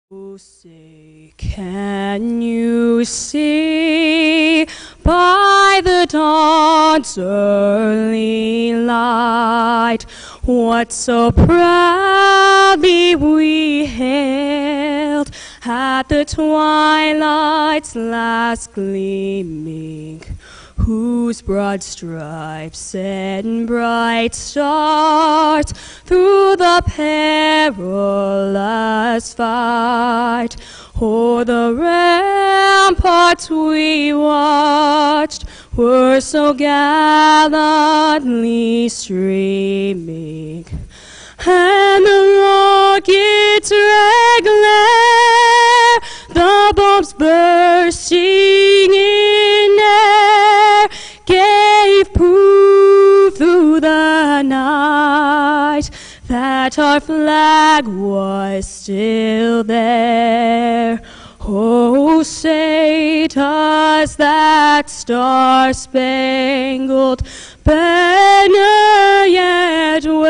Oh, say, can you see by the dawn's early light what so proudly we hailed at the twilight's last gleaming, whose broad stripes and bright stars through the perilous fight o'er the ramparts we watched were so gallantly streaming, and the rocket's red glare, the bombs bursting in air, gave proof through the night that our flag was still there. Oh, say does that star-spangled banner yet wave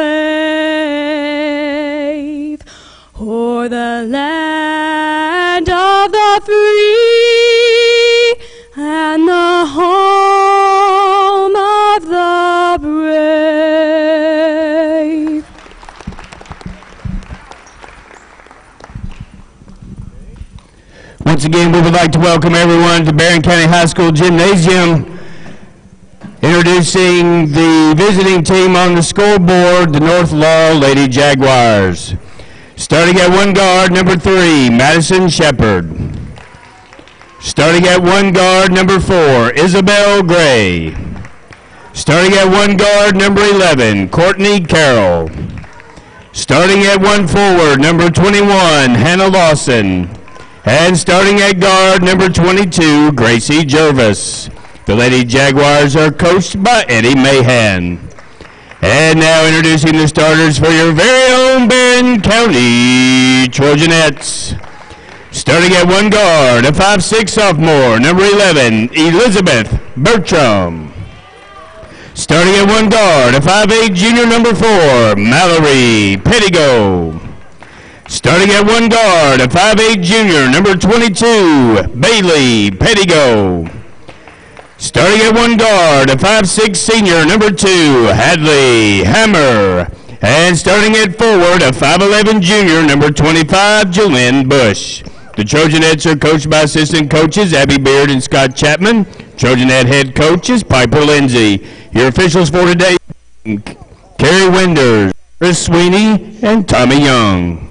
o'er the land of the free and the home of the brave? Once again, we would like to welcome everyone to Barren County High School Gymnasium. Introducing the visiting team on the scoreboard, the North Laurel Lady-Jaguars. Starting at one guard, number 3, Madison Shepard. Starting at one guard, number 4, Isabel Gray. Starting at one guard, number 11, Courtney Carroll. Starting at one forward, number 21, Hannah Lawson. And starting at guard, number 22, Gracie Jervis. The Lady Jaguars are coached by Eddie Mahan. And now introducing the starters for your very own Barren County Trojanettes. Starting at one guard, a 5'6" sophomore, number 11, Elizabeth Bertram. Starting at one guard, a 5'8" junior, number 4, Mallory Pettigo. Starting at one guard, a 5'8" junior, number 22, Bailey Pettigo. Starting at one guard, a 5'6" senior, number 2, Hadley Hammer. And starting at forward, a 5'11" junior, number 25, Jolynn Bush. The Trojanettes are coached by assistant coaches Abby Beard and Scott Chapman. Trojanette head coach is Piper Lindsay. Your officials for today, Carrie Winders, Chris Sweeney, and Tommy Young.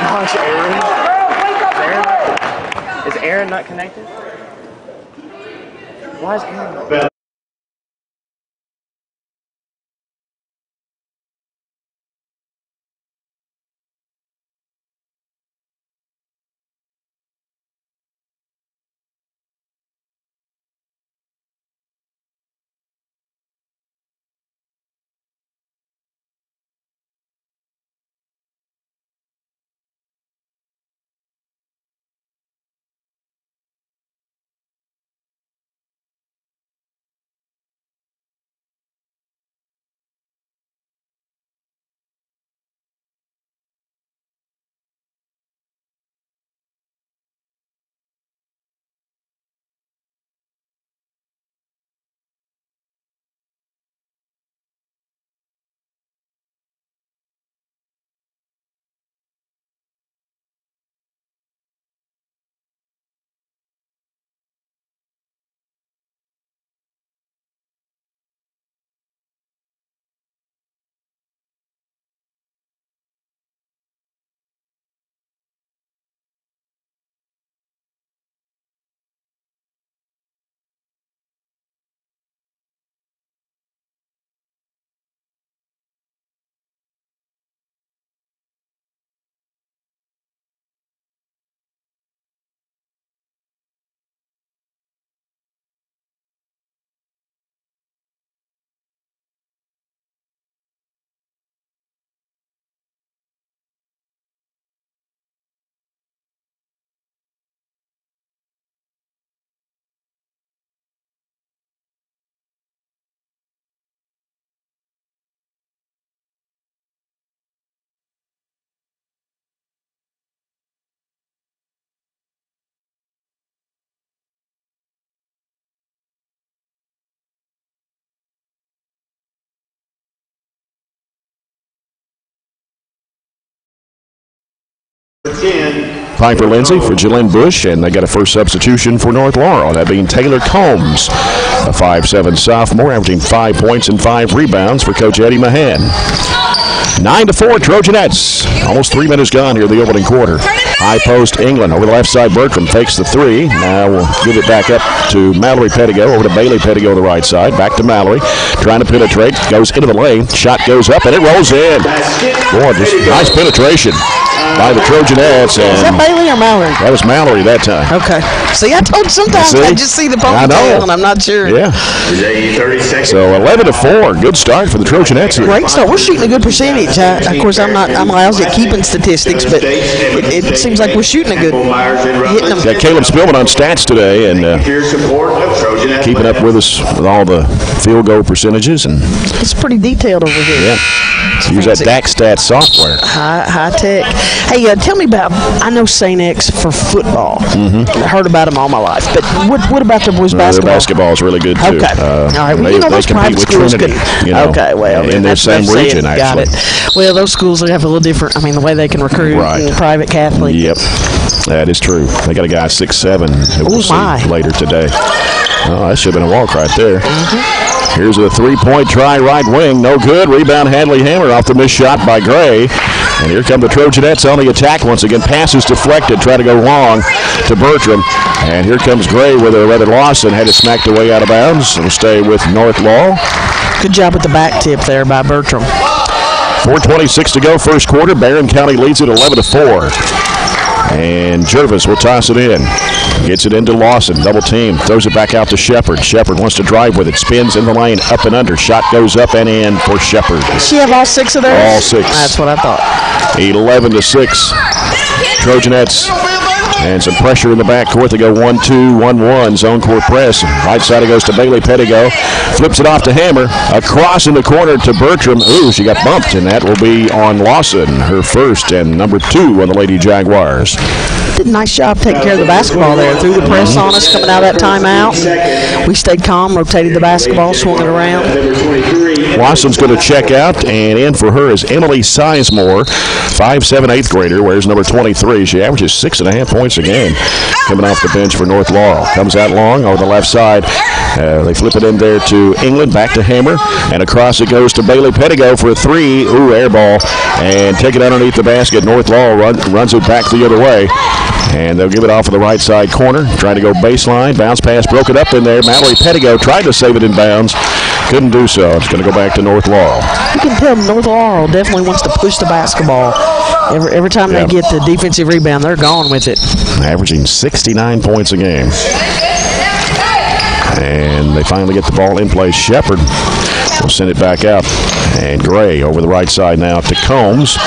gosh, Aaron. Is Aaron not connected? Why is Aaron not connected? Piper Lindsay for Jalen Bush, and they got a first substitution for North Laurel, that being Taylor Combs, a 5'7" sophomore, averaging 5 points and 5 rebounds for Coach Eddie Mahan. 9-4 Trojanettes. Almost 3 minutes gone here in the opening quarter. High post England over the left side. Bertram fakes the three. Now we'll give it back up to Mallory Pettigo. Over to Bailey Pettigo on the right side. Back to Mallory. Trying to penetrate. Goes into the lane. Shot goes up and it rolls in. Boy, just nice penetration by the Trojanettes. Is that Bailey or Mallory? That was Mallory that time. Okay. See, I told you sometimes I just see the ponytail and I'm not sure. Yeah. So 11-4. Good start for the Trojanettes here. Great start. We're shooting a good percentage. Of course, I'm lousy at keeping statistics, but it seems like we're shooting a good, hitting them. Got Caleb Spillman on stats today and keeping up with us with all the field goal percentages. And it's pretty detailed over here. Yeah. Use that DAX Stats software. High tech. Hey, tell me about, I know St. X for football. I heard about them all my life, but what about their boys basketball? Their basketball is really good too. Okay. All right. Well, you know, those private schools could. Okay. Well, in their same region, actually. Got it. Well, those schools have a little different. I mean, the way they can recruit private Catholic. Yep. That is true. They got a guy 6'7" that we'll see later today. Oh, that should have been a walk right there. Here's a three-point try, right wing. No good. Rebound, Hadley Hammer off the missed shot by Gray. And here come the Trojanettes on the attack once again. Passes deflected. Try to go long to Bertram. And here comes Gray with a rather Lawson. Had it smacked away out of bounds. It'll stay with North Laurel. Good job with the back tip there by Bertram. 4:26 to go, first quarter. Barren County leads it 11-4. And Jervis will toss it in. Gets it into Lawson. Double team. Throws it back out to Shepard. Shepard wants to drive with it. Spins in the lane. Up and under. Shot goes up and in for Shepard. Does she have all 6 of theirs? All 6. That's what I thought. 11-6. Trojanettes. And some pressure in the backcourt. They go 1-2, 1-1. Zone court press. Right side it goes to Bailey Pettigo. Flips it off to Hammer. Across in the corner to Bertram. Ooh, she got bumped, and that will be on Lawson. Her first and number 2 on the Lady Jaguars. Did a nice job taking care of the basketball there. Threw the press on us coming out of that timeout. We stayed calm, rotated the basketball, swung it around. Watson's going to check out, and in for her is Emily Sizemore, 5'7", 8th grader, wears number 23. She averages 6.5 points a game coming off the bench for North Laurel. Comes out long over the left side. They flip it in there to England, back to Hammer, and across it goes to Bailey Pettigo for a 3. Ooh, air ball, and take it underneath the basket. North Laurel runs it back the other way, and they'll give it off of the right side corner. Trying to go baseline. Bounce pass broken up in there. Mallory Pettigo tried to save it in bounds. Couldn't do so. It's going to go back to North Laurel. You can tell North Laurel definitely wants to push the basketball. Every time they get the defensive rebound, they're gone with it. Averaging 69 points a game. And they finally get the ball in play. Shepard will send it back out. And Gray over the right side now to Combs.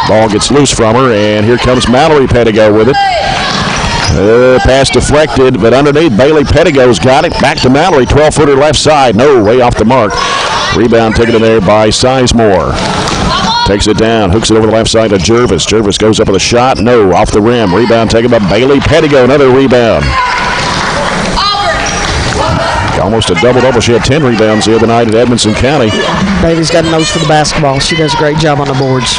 Ball gets loose from her, and here comes Mallory Pettigo with it. Pass deflected, but underneath, Bailey Pettigo's got it. Back to Mallory, 12-footer left side. No, way off the mark. Rebound taken in there by Sizemore. Takes it down, hooks it over the left side to Jervis. Jervis goes up with a shot. No, off the rim. Rebound taken by Bailey Pettigo. Another rebound. Almost a double-double. She had 10 rebounds the other night at Edmonson County. Bailey's got a nose for the basketball. She does a great job on the boards.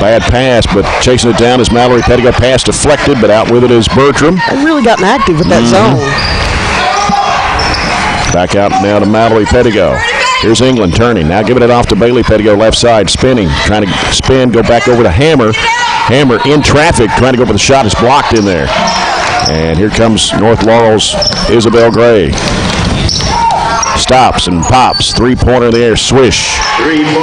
Bad pass, but chasing it down is Mallory Pettigo. Pass deflected, but out with it is Bertram. They've really gotten active with that zone. Back out now to Mallory Pettigo. Here's England turning. Now giving it off to Bailey Pettigo, left side, spinning. Trying to spin, go back over to Hammer. Hammer in traffic, trying to go for the shot. It's blocked in there. And here comes North Laurel's Isabel Gray. Stops and pops. Three-pointer in the air. Swish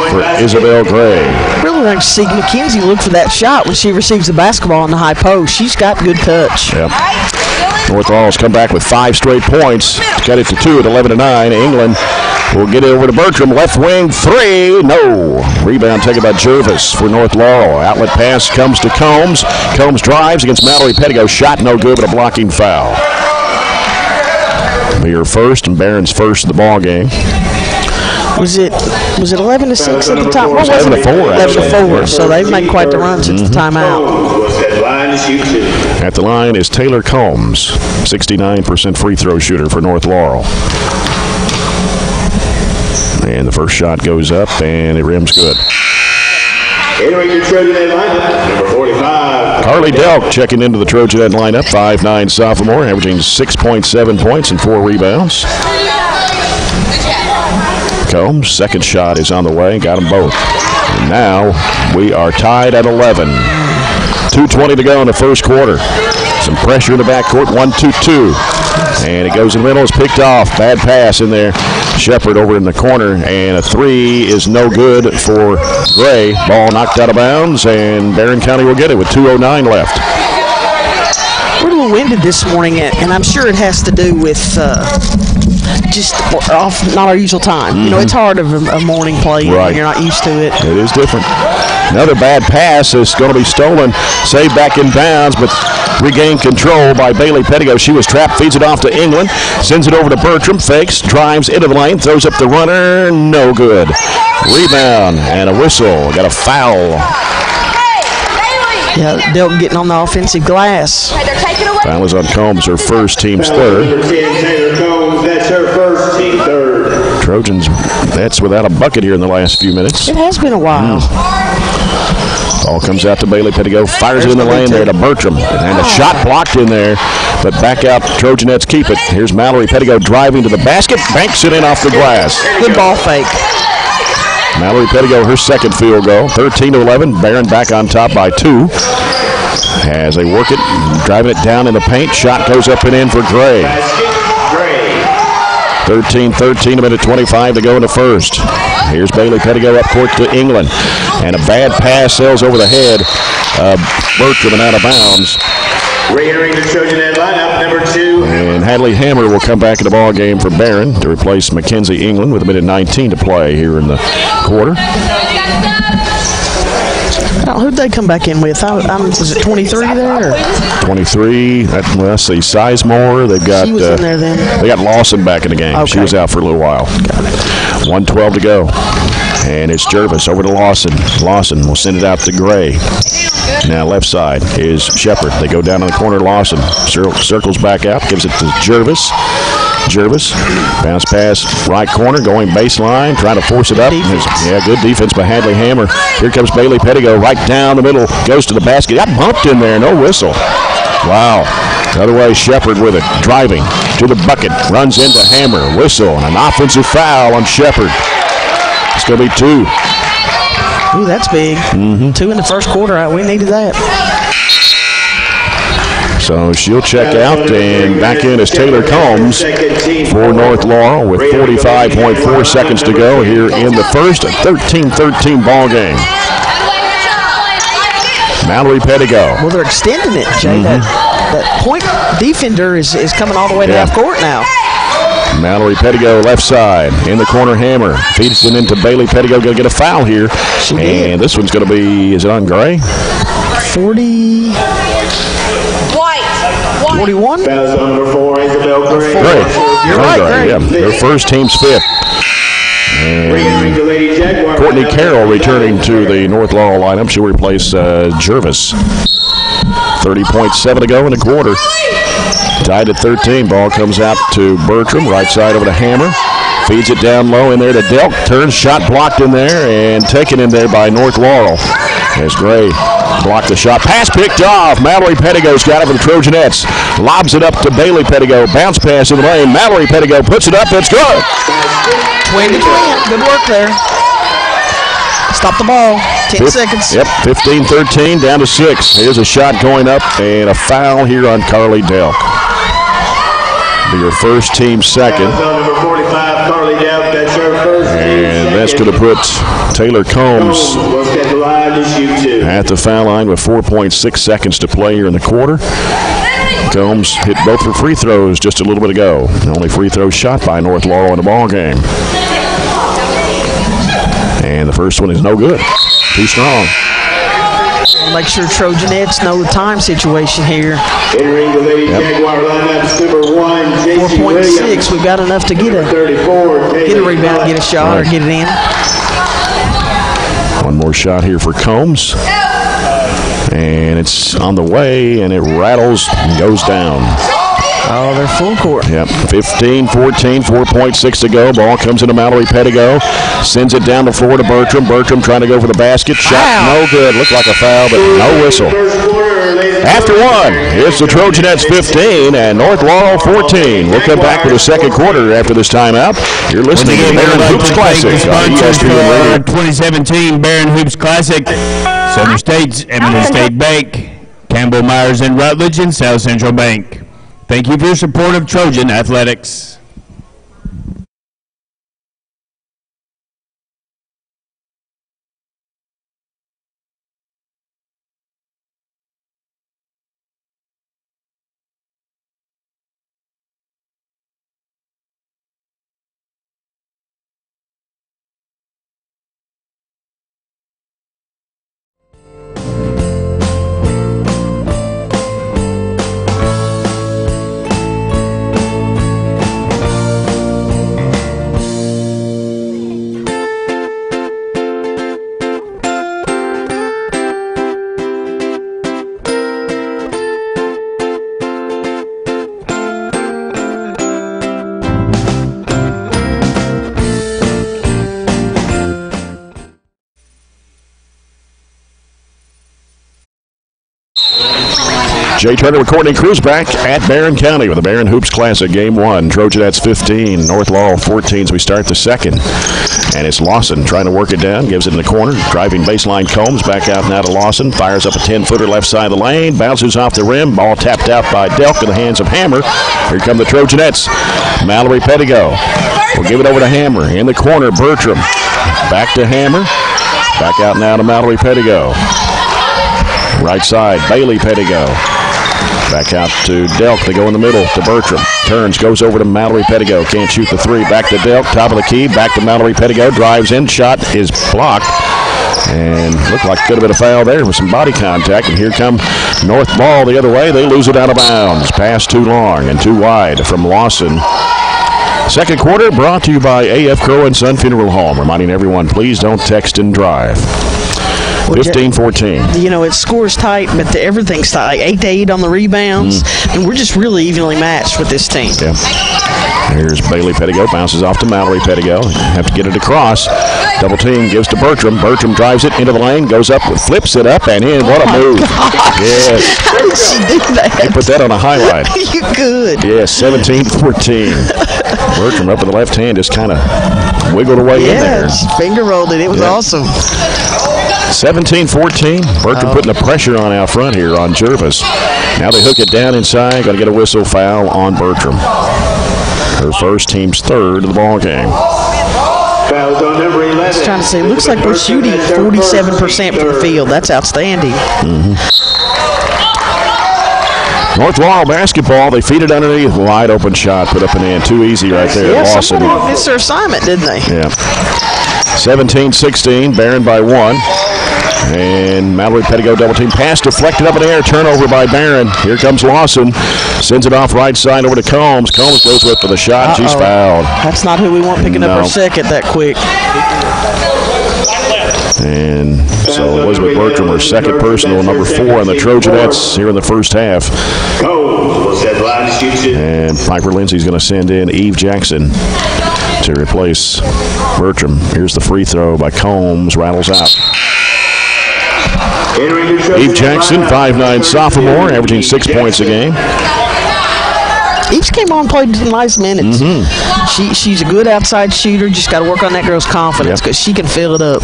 for Isabel Gray. Really like to see McKenzie look for that shot when she receives the basketball in the high post. She's got good touch. Yep. North Laurel's come back with 5 straight points. Cut it to 2 at 11-9. England will get it over to Bertram. Left wing 3. No. Rebound taken by Jervis for North Laurel. Outlet pass comes to Combs. Combs drives against Mallory Pettigo. Shot no good, but a blocking foul. Be her first and Barron's first in the ball game. Was it 11-6 at the time? What was it? 11-4. So they've made quite the run since the timeout. At the line is Taylor Combs, 69% free throw shooter for North Laurel. And the first shot goes up, and it rims good. Entering your Trojanet lineup, number 45. Carly Delk checking into the Trojanet lineup, 5'9" sophomore, averaging 6.7 points and 4 rebounds. Combs, second shot is on the way, got them both. And now we are tied at 11. 2:20 to go in the first quarter. Some pressure in the backcourt, 1-2-2. And it goes in the middle, it's picked off. Bad pass in there. Shepard over in the corner, and a 3 is no good for Gray. Ball knocked out of bounds, and Barren County will get it with 2:09 left. We're a little winded this morning, and I'm sure it has to do with just off not our usual time. You know, it's hard of a morning play when you're not used to it. It is different. Another bad pass is going to be stolen. Saved back in bounds, but regained control by Bailey Pettigo. She was trapped, feeds it off to England, sends it over to Bertram, fakes, drives into the lane, throws up the runner, no good. Rebound and a whistle. Got a foul. Yeah, Delk getting on the offensive glass. Foul is on Combs, her first, team's third. Number 10, Taylor Combs, that's her first, team third. Trojans, that's without a bucket here in the last few minutes. It has been a while. Ball comes out to Bailey Pettigo, fires it in the lane there to Bertram. And a shot blocked in there, but back out, Trojanettes keep it. Here's Mallory Pettigo driving to the basket, banks it in off the glass. Good ball fake. Mallory Pettigo, her second field goal. 13-11, Barren back on top by 2. As they work it, driving it down in the paint. Shot goes up and in for Gray. 13-13, a minute 25 to go in the first. Here's Bailey Pettigo up court to England. And a bad pass sails over the head of Bertram and out of bounds. Re-entering the Trojanet lineup, number 2. And Hadley Hammer will come back in the ball game for Barren to replace Mackenzie England with a minute 19 to play here in the quarter. Now, who'd they come back in with? Was it 23 there? Or? 23. Let's see. Sizemore. They've got. She was in there then. They got Lawson back in the game. Okay. She was out for a little while. 1:12 to go. And it's Jervis over to Lawson. Lawson will send it out to Gray. Now left side is Shepard. They go down in the corner. Lawson circles back out, gives it to Jervis. Jervis. Bounce pass right corner, going baseline, trying to force it up. Good defense by Hadley Hammer. Here comes Bailey Pettigo right down the middle, goes to the basket. Got bumped in there, no whistle. Wow. The other way, Shepard with it, driving to the bucket, runs into Hammer, whistle, and an offensive foul on Shepard. It's going to be 2. Ooh, that's big. 2 in the first quarter. We needed that. So she'll check out, and back in is Taylor Combs for North Laurel with 45.4 seconds to go here in the first, a 13-13 ball game. Mallory Pettigo. Well, they're extending it, Jay. That point defender is coming all the way to half court now. Mallory Pettigo left side. In the corner, Hammer. Feeds it into Bailey Pettigo. Going to get a foul here. And this one's going to be, is it on Gray? 40. 41? Fouls on number 4, Isabel Gray. Gray. You're right, Gray. Yeah, their first, team's 5th. And The Lady-Jaguars. Courtney Carroll returning to the North Laurel lineup. She'll replace Jervis. 30.7 to go in the quarter. Tied at 13. Ball comes out to Bertram. Right side over to Hammer. Feeds it down low in there to Delk. Turns, shot blocked in there and taken in there by North Laurel. As Gray blocked the shot. Pass picked off. Mallory Pettigo's got it for the Trojanettes. Lobs it up to Bailey Pettigo. Bounce pass in the lane. Mallory Pettigo puts it up. It's good. Twin to twin. Good work there. Stop the ball. 10 seconds. Yep, 15-13 down to 6. Here's a shot going up and a foul here on Carly Delk. Be your first, team second. Number 45, Carly Delk. That's her first. And that's going to put Taylor Combs at the foul line with 4.6 seconds to play here in the quarter. Combs hit both her free throws just a little bit ago. The only free throw shot by North Laurel in the ball game. And the first one is no good. Too strong. Make sure Trojanettes know the time situation here. Entering the Lady-Jaguar lineup, number 1, 4.6. We've got enough to get a rebound, get a shot, or get it in. One more shot here for Combs. And it's on the way, and it rattles and goes down. Oh, they're full court. Yep, 15-14, 4.6 to go. Ball comes into Mallory Pettigo. Sends it down the floor to Bertram. Bertram trying to go for the basket. Shot no good. Looked like a foul, but no whistle. After one, it's the Trojanettes 15 and North Laurel 14. We'll come back with the second quarter after this timeout. You're listening to the Barren Hoops Classic on ESPN Radio. 2017 Barren Hoops Classic. Southern States, Eminent State Bank, Campbell Myers and Rutledge, and South Central Bank. Thank you for your support of Trojan Athletics. Jay Turner with Courtney Cruz back at Barren County with the Barren Hoops Classic Game 1. Trojanettes 15, North Laurel 14 as we start the second. And it's Lawson trying to work it down, gives it in the corner, driving baseline Combs, back out now to Lawson, fires up a 10-footer left side of the lane, bounces off the rim, ball tapped out by Delk in the hands of Hammer. Here come the Trojanettes. Mallory Pettigo will give it over to Hammer. In the corner, Bertram. Back to Hammer. Back out now to Mallory Pettigo. Right side, Bailey Pettigo. Back out to Delk. They go in the middle to Bertram. Turns, goes over to Mallory Pettigo. Can't shoot the three. Back to Delk. Top of the key. Back to Mallory Pettigo. Drives in. Shot is blocked. And looked like could have been a foul there with some body contact. And here come North Ball the other way. They lose it out of bounds. Pass too long and too wide from Lawson. Second quarter brought to you by A.F. Crow and Son Funeral Home. Reminding everyone, please don't text and drive. 15-14. You know, it scores tight, but everything's tight. 8-8 on the rebounds, and we're just really evenly matched with this team. Yeah. Here's Bailey Pettigo, bounces off to Mallory Pettigo. Have to get it across. Double team gives to Bertram. Bertram drives it into the lane, goes up, flips it up and in. What a move! Yes. How did she do that? They put that on a highlight. You could. Yes, 17-14. Bertram up with the left hand just kind of wiggled away in there. Yes, finger rolled it. It was awesome. 17-14. Bertram putting the pressure on out front here on Jervis. Now they hook it down inside. Going to get a whistle foul on Bertram. Her first, team's third of the ball game. Fouls on number 11. I was trying to say, looks like we're shooting 47% from the field. That's outstanding. North Laurel basketball, they feed it underneath. Wide open shot, put up and in. Too easy right there. Yeah, Lawson. somebody missed their assignment, didn't they? Yeah. 17-16, Barren by 1. And Mallory Pettigo double team pass deflected up in the air. Turnover by Barren. Here comes Lawson. Sends it off right side over to Combs. Combs goes with for the shot. She's fouled. That's not who we want picking up our second that quick. And so Elizabeth Bertram, her second personal, number 4 on the Trojanettes here in the first half. And Piper Lindsay's going to send in Eve Jackson to replace Bertram. Here's the free throw by Combs. Rattles out. Eve Jackson, 5'9" sophomore, averaging 6 points a game. Each came on and played nice minutes. She's a good outside shooter. Just got to work on that girl's confidence because she can fill it up.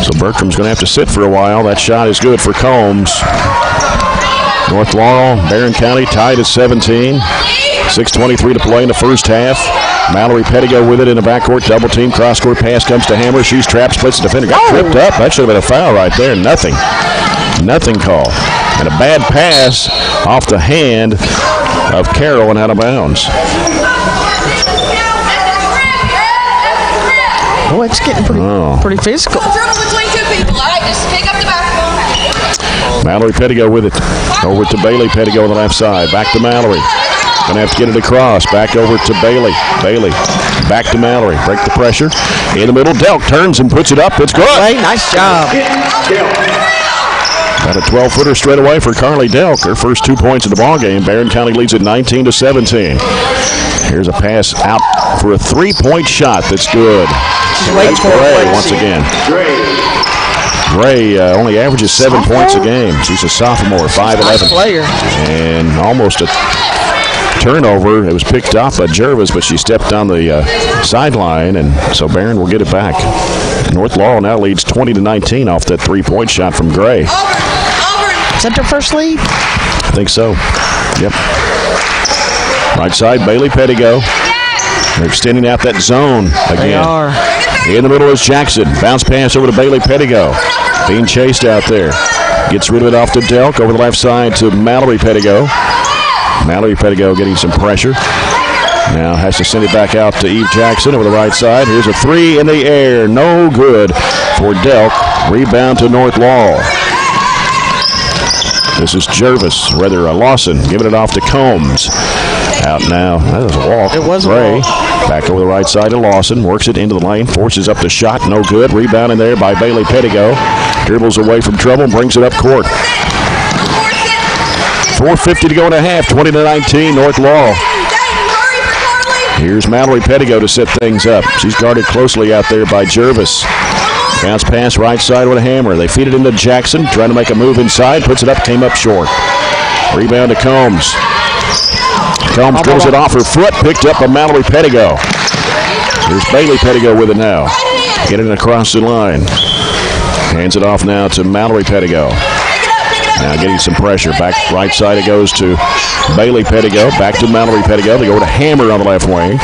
So Bertram's going to have to sit for a while. That shot is good for Combs. North Laurel, Barren County tied at 17. 6:23 to play in the first half. Mallory Pettigo with it in the backcourt. Double team, cross-court pass comes to Hammer. She's trapped, splits the defender. Got tripped up. That should have been a foul right there. Nothing called. And a bad pass off the hand of Carroll and out of bounds. Oh, it's getting pretty physical. Mallory Pettigo with it. Over to Bailey Pettigo on the left side. Back to Mallory. Going to have to get it across. Back over to Bailey. Bailey. Back to Mallory. Break the pressure. In the middle. Delk turns and puts it up. It's good. Hey, nice job. Got a 12-footer straight away for Carly Delk. Her first 2 points in the ball game. Barren County leads at 19-17. Here's a pass out for a three-point shot. That's good. That's Gray once again. Gray only averages 7 points a game. She's a sophomore, 5'11". Nice player. And almost a turnover. It was picked off by Jervis, but she stepped on the sideline, and so Barren will get it back. North Laurel now leads 20-19 off that three-point shot from Gray. Is that their first lead? I think so. Yep. Right side, Bailey Pettigo. They're extending out that zone again. They are. In the middle is Jackson. Bounce pass over to Bailey Pettigo. Being chased out there. Gets rid of it off to Delk. Over the left side to Mallory Pettigo. Mallory Pettigo getting some pressure. Now has to send it back out to Eve Jackson over the right side. Here's a three in the air. No good for Delk. Rebound to North Laurel. This is Jervis, Lawson, giving it off to Combs. Out now. That was a walk. It was Gray. a walk. Back over the right side to Lawson. Works it into the lane. Forces up the shot. No good. Rebound in there by Bailey Pettigo. Dribbles away from trouble. Brings it up court. 4:50 to go in a half. 20-19. North Laurel. Here's Mallory Pettigo to set things up. She's guarded closely out there by Jervis. Bounce pass right side with a hammer. They feed it into Jackson. Trying to make a move inside. Puts it up. Came up short. Rebound to Combs. Combs dribbles it off her foot. Picked up by Mallory Pettigo. Here's Bailey Pettigo with it now. Getting it across the line. Hands it off now to Mallory Pettigo. Now getting some pressure. Back right side it goes to Bailey Pettigo. Back to Mallory Pettigo. They go to Hammer on the left wing.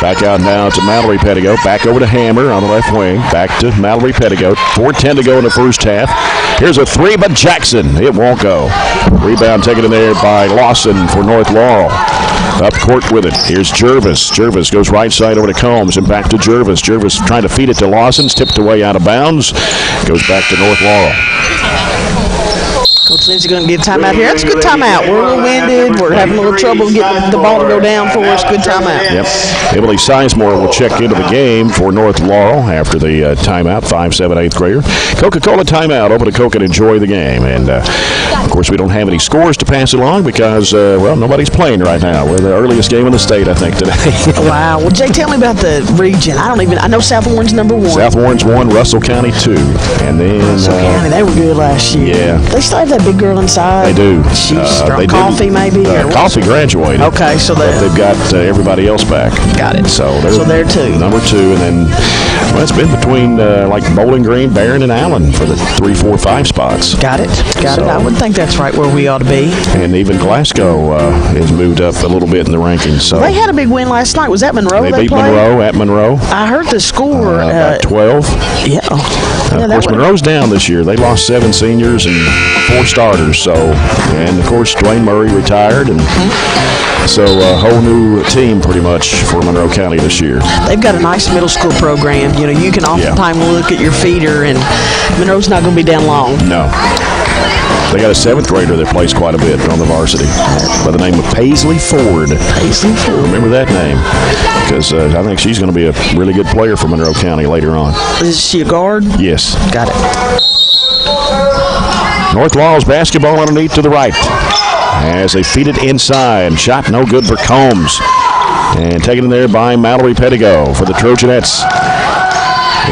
Back out now to Mallory Pettigo. Back over to Hammer on the left wing. Back to Mallory Pettigo. 4:10 to go in the first half. Here's a three, but Jackson. It won't go. Rebound taken in there by Lawson for North Laurel. Up court with it. Here's Jervis. Jervis goes right side over to Combs and back to Jervis. Jervis trying to feed it to Lawson. Tipped away out of bounds. Goes back to North Laurel. Coach Lindsay going to get a timeout here. That's a good timeout. We're a little winded. We're having a little trouble getting the ball to go down for us. Good timeout. Yep. Emily Sizemore will check into the game for North Laurel after the timeout. 5, 7, 8th grader. Coca-Cola timeout. Open a Coke and enjoy the game. And, of course, we don't have any scores to pass along because, nobody's playing right now. We're the earliest game in the state, I think, today. Wow. Well, Jay, tell me about the region. I know South Warren's number 1. South Warren's 1, Russell County 2. And then Russell County, they were good last year. Yeah. They still have that big girl inside. They do. She's strong. Coffee, maybe? Coffee graduated. Okay, so they've got everybody else back. Got it. So they're 2. Number 2, and then it's been between Bowling Green, Barren, and Allen for the 3, 4, 5 spots. Got it. I would think that's right where we ought to be. And even Glasgow has moved up a little bit in the rankings. So they had a big win last night. Was that Monroe? They beat Monroe at Monroe. I heard the score. About 12. Yeah. Of course, Monroe's down this year. They lost 7 seniors and 4 starters. And of course, Dwayne Murray retired, and so a whole new team pretty much for Monroe County this year. They've got a nice middle school program. You can oftentimes look at your feeder, and Monroe's not going to be down long. No. They got a 7th grader that plays quite a bit on the varsity by the name of Paisley Ford. Paisley Ford. Remember that name because I think she's going to be a really good player for Monroe County later on. Is she a guard? Yes. Got it. North Laurel's basketball underneath to the right as they feed it inside. Shot no good for Combs. And taken in there by Mallory Pettigo for the Trojanettes.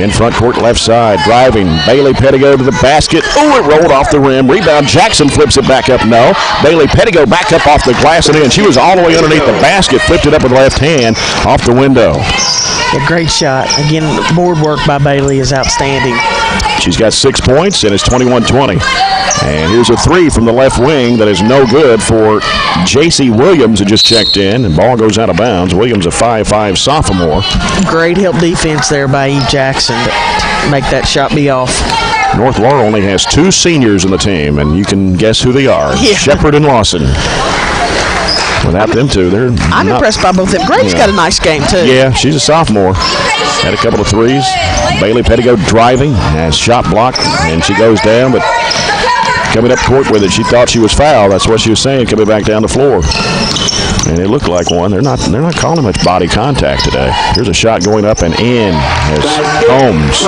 In front court, left side, driving. Bailey Pettigo to the basket. Oh, it rolled off the rim. Rebound. Jackson flips it back up. No. Bailey Pettigo back up off the glass and in. She was all the way underneath the basket. Flipped it up with the left hand off the window. A great shot. Again, board work by Bailey is outstanding. She's got 6 points, and it's 21-20. And here's a 3 from the left wing that is no good for J.C. Williams, who just checked in, and ball goes out of bounds. Williams, a 5'5" sophomore. Great help defense there by Eve Jackson to make that shot be off. North Laurel only has 2 seniors in the team, and you can guess who they are. Yeah. Shepard and Lawson. Without them two, I'm impressed by both of them. Graves got a nice game, too. Yeah, she's a sophomore. Had a couple of threes. Bailey Pettigo driving, has shot blocked, and she goes down, but coming up court with it, she thought she was fouled. That's what she was saying, coming back down the floor. And it looked like one. They're not calling much body contact today. Here's a shot going up and in as Holmes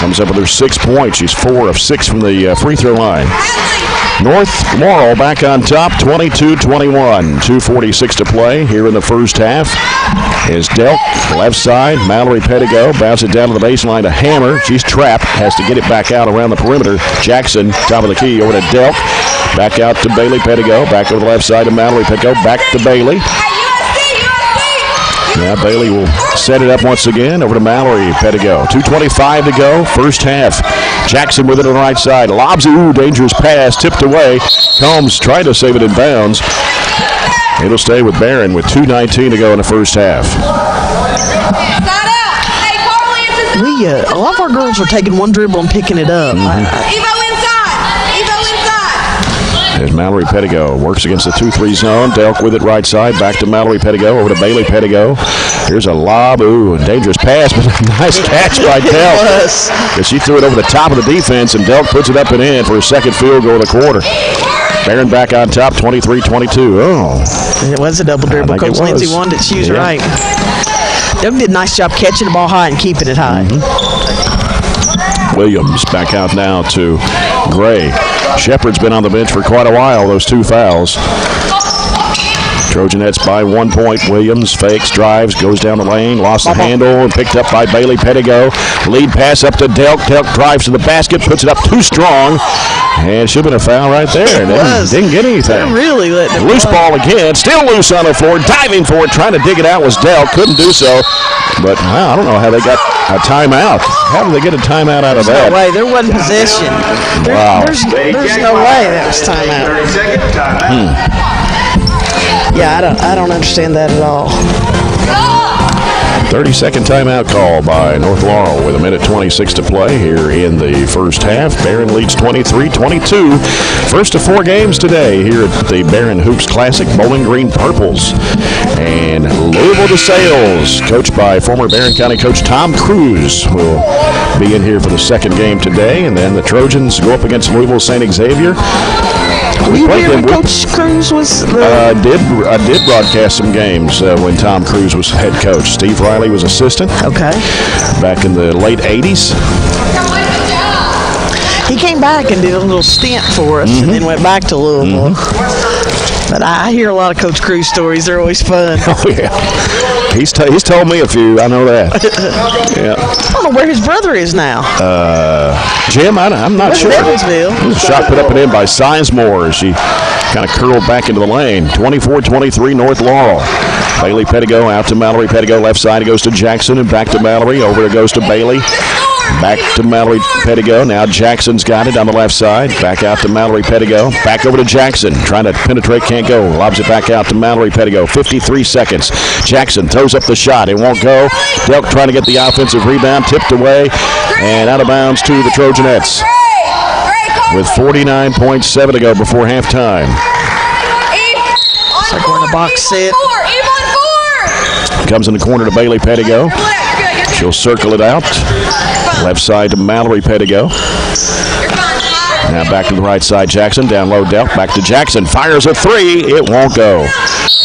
comes up with her 6 points. She's 4 of 6 from the free throw line. North Laurel back on top, 22-21. 2:46 to play here in the first half. Is Delk, left side. Mallory Pettigo bounces it down to the baseline to Hammer. She's trapped, has to get it back out around the perimeter. Jackson, top of the key, over to Delk. Back out to Bailey Pettigo. Back over the left side to Mallory Pettigo. Back to Bailey. Now Bailey will set it up once again over to Mallory Pettigo. 2:25 to go, first half. Jackson with it on the right side. Lobs it, dangerous pass, tipped away. Combs tried to save it in bounds. It'll stay with Barren with 2:19 to go in the first half. A lot of our girls are taking one dribble and picking it up. As Mallory Pettigo works against the 2-3 zone. Delk with it right side. Back to Mallory Pettigo. Over to Bailey Pettigo. Here's a lob. Ooh, a dangerous pass, but a nice catch by Delk. Because she threw it over the top of the defense, and Delk puts it up and in for a second field goal of the quarter. Barren back on top, 23-22. Oh. It was a double dribble. Coach Lindsay wanted it. She was right. Delk did a nice job catching the ball high and keeping it high. Williams back out now to Gray. Shepard's been on the bench for quite a while, those 2 fouls. Trojanettes by 1 point. Williams fakes, drives, goes down the lane, lost the handle, and picked up by Bailey Pettigo. Lead pass up to Delk. Delk drives to the basket, puts it up too strong, and should have been a foul right there. Didn't get anything. Really loose ball again, still loose on the floor, diving for it, trying to dig it out was Delk. Couldn't do so. But I don't know how they got a timeout. How did they get a timeout out of that? No way. There wasn't possession. Wow. There's no way that was timeout. Yeah, I don't understand that at all. 30-second timeout call by North Laurel with 1:26 to play here in the first half. Barren leads 23-22. First of 4 games today here at the Barren Hoops Classic. Bowling Green Purples and Louisville DeSales, coached by former Barren County coach Tom Cruz, will be in here for the second game today. And then the Trojans go up against Louisville St. Xavier. Were you here when Coach Cruz was? I did broadcast some games when Tom Cruz was head coach. Steve Riley was assistant. Okay. Back in the late 80s. He came back and did a little stint for us and then went back to Louisville. But I hear a lot of Coach Cruz stories. They're always fun. Oh, yeah. He's told me a few. I know that. Yeah. I don't know where his brother is now. Jim, I'm not sure. Evansville. Shot put up and in by Sizemore as she kind of curled back into the lane. 24-23 North Laurel. Bailey Pettigo out to Mallory Pettigo. Left side it goes to Jackson and back to Mallory. Over it goes to Bailey. Back to Mallory Pettigo. Now Jackson's got it on the left side. Back out to Mallory Pettigo. Back over to Jackson. Trying to penetrate, can't go. Lobs it back out to Mallory Pettigo. 53 seconds. Jackson throws up the shot. It won't go. Delk trying to get the offensive rebound. Tipped away and out of bounds to the Trojanettes. With 49.7 to go before halftime. It's like we're in a box set. Comes in the corner to Bailey Pettigo. She'll circle it out. Left side to Mallory Pettigo. Now back to the right side, Jackson. Down low, Delk. Back to Jackson. Fires a 3. It won't go.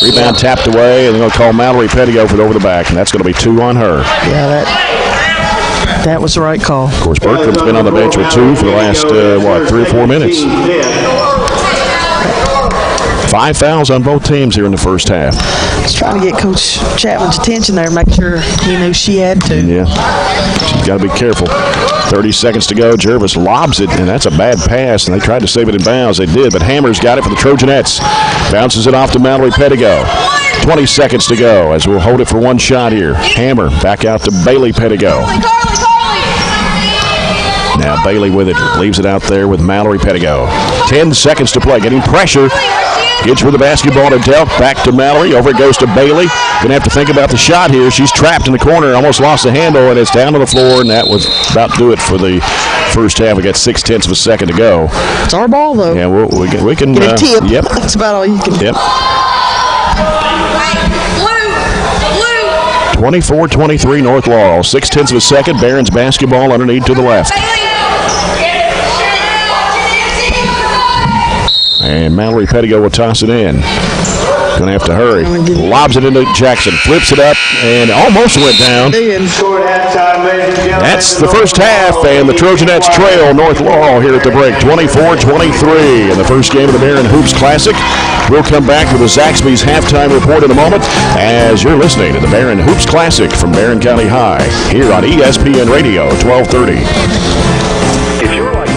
Rebound tapped away, and they're going to call Mallory Pettigo for it over the back, and that's going to be 2 on her. Yeah, that was the right call. Of course, Bertram's been on the bench with 2 for the last, 3 or 4 minutes. 5 fouls on both teams here in the first half. Just trying to get Coach Chapman's attention there, make sure he knew she had to. Yeah, she's got to be careful. 30 seconds to go. Jervis lobs it, and that's a bad pass, and they tried to save it in bounds. They did, but Hammer's got it for the Trojanettes. Bounces it off to Mallory Pettigo. 20 seconds to go as we'll hold it for one shot here. Hammer back out to Bailey Pettigo. Now Bailey with it, leaves it out there with Mallory Pettigo. 10 seconds to play, getting pressure. Gets with the basketball to Delk, back to Mallory. Over it goes to Bailey. Going to have to think about the shot here. She's trapped in the corner, almost lost the handle, and it's down to the floor, and that was about to do it for the first half. We got 0.6 of a second to go. It's our ball, though. Yeah, we can get a tip. Yep. That's about all you can do. Yep. 24-23 North Laurel. 0.6 of a second. Barron's basketball underneath to the left. And Mallory Pettigo will toss it in. Going to have to hurry. Lobs it into Jackson. Flips it up and almost went down. That's the first half, and the Trojanettes trail North Laurel here at the break. 24-23 in the first game of the Barren Hoops Classic. We'll come back with the Zaxby's halftime report in a moment as you're listening to the Barren Hoops Classic from Barren County High here on ESPN Radio 1230. If you're like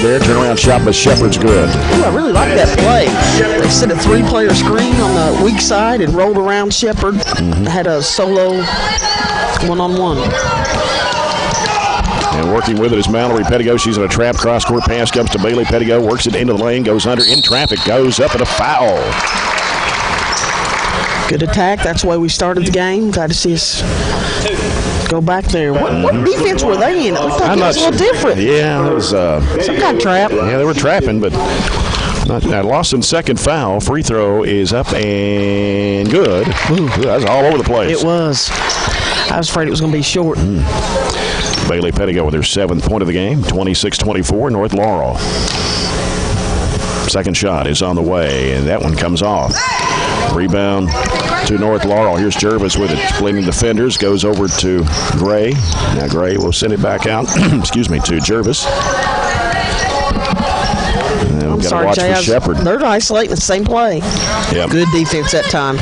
there. Turnaround shot by Shepard's good. Ooh, I really like that play. They set a 3-player screen on the weak side and rolled around Shepard. Had a solo one-on-one. And working with it is Mallory Pettigo. She's in a trap. Cross-court pass comes to Bailey Pettigo. Works it into the lane. Goes under in traffic. Goes up and a foul. Good attack. That's why we started the game. Glad to see us go back there. What defense were they in? It looked like it was a little different. Yeah, it was some kind of trap. Yeah, they were trapping, but not. Lawson's second foul. Free throw is up and good. Ooh, that was all over the place. It was. I was afraid it was going to be short. Bailey Pettigo with her 7th point of the game. 26-24, North Laurel. Second shot is on the way, and that one comes off. Rebound to North Laurel. Here's Jervis with it. Splitting defenders. Goes over to Gray. Now Gray will send it back out. Excuse me, to Jervis. I'm sorry, Jay. They're isolating the same play. Yep. Good defense that time.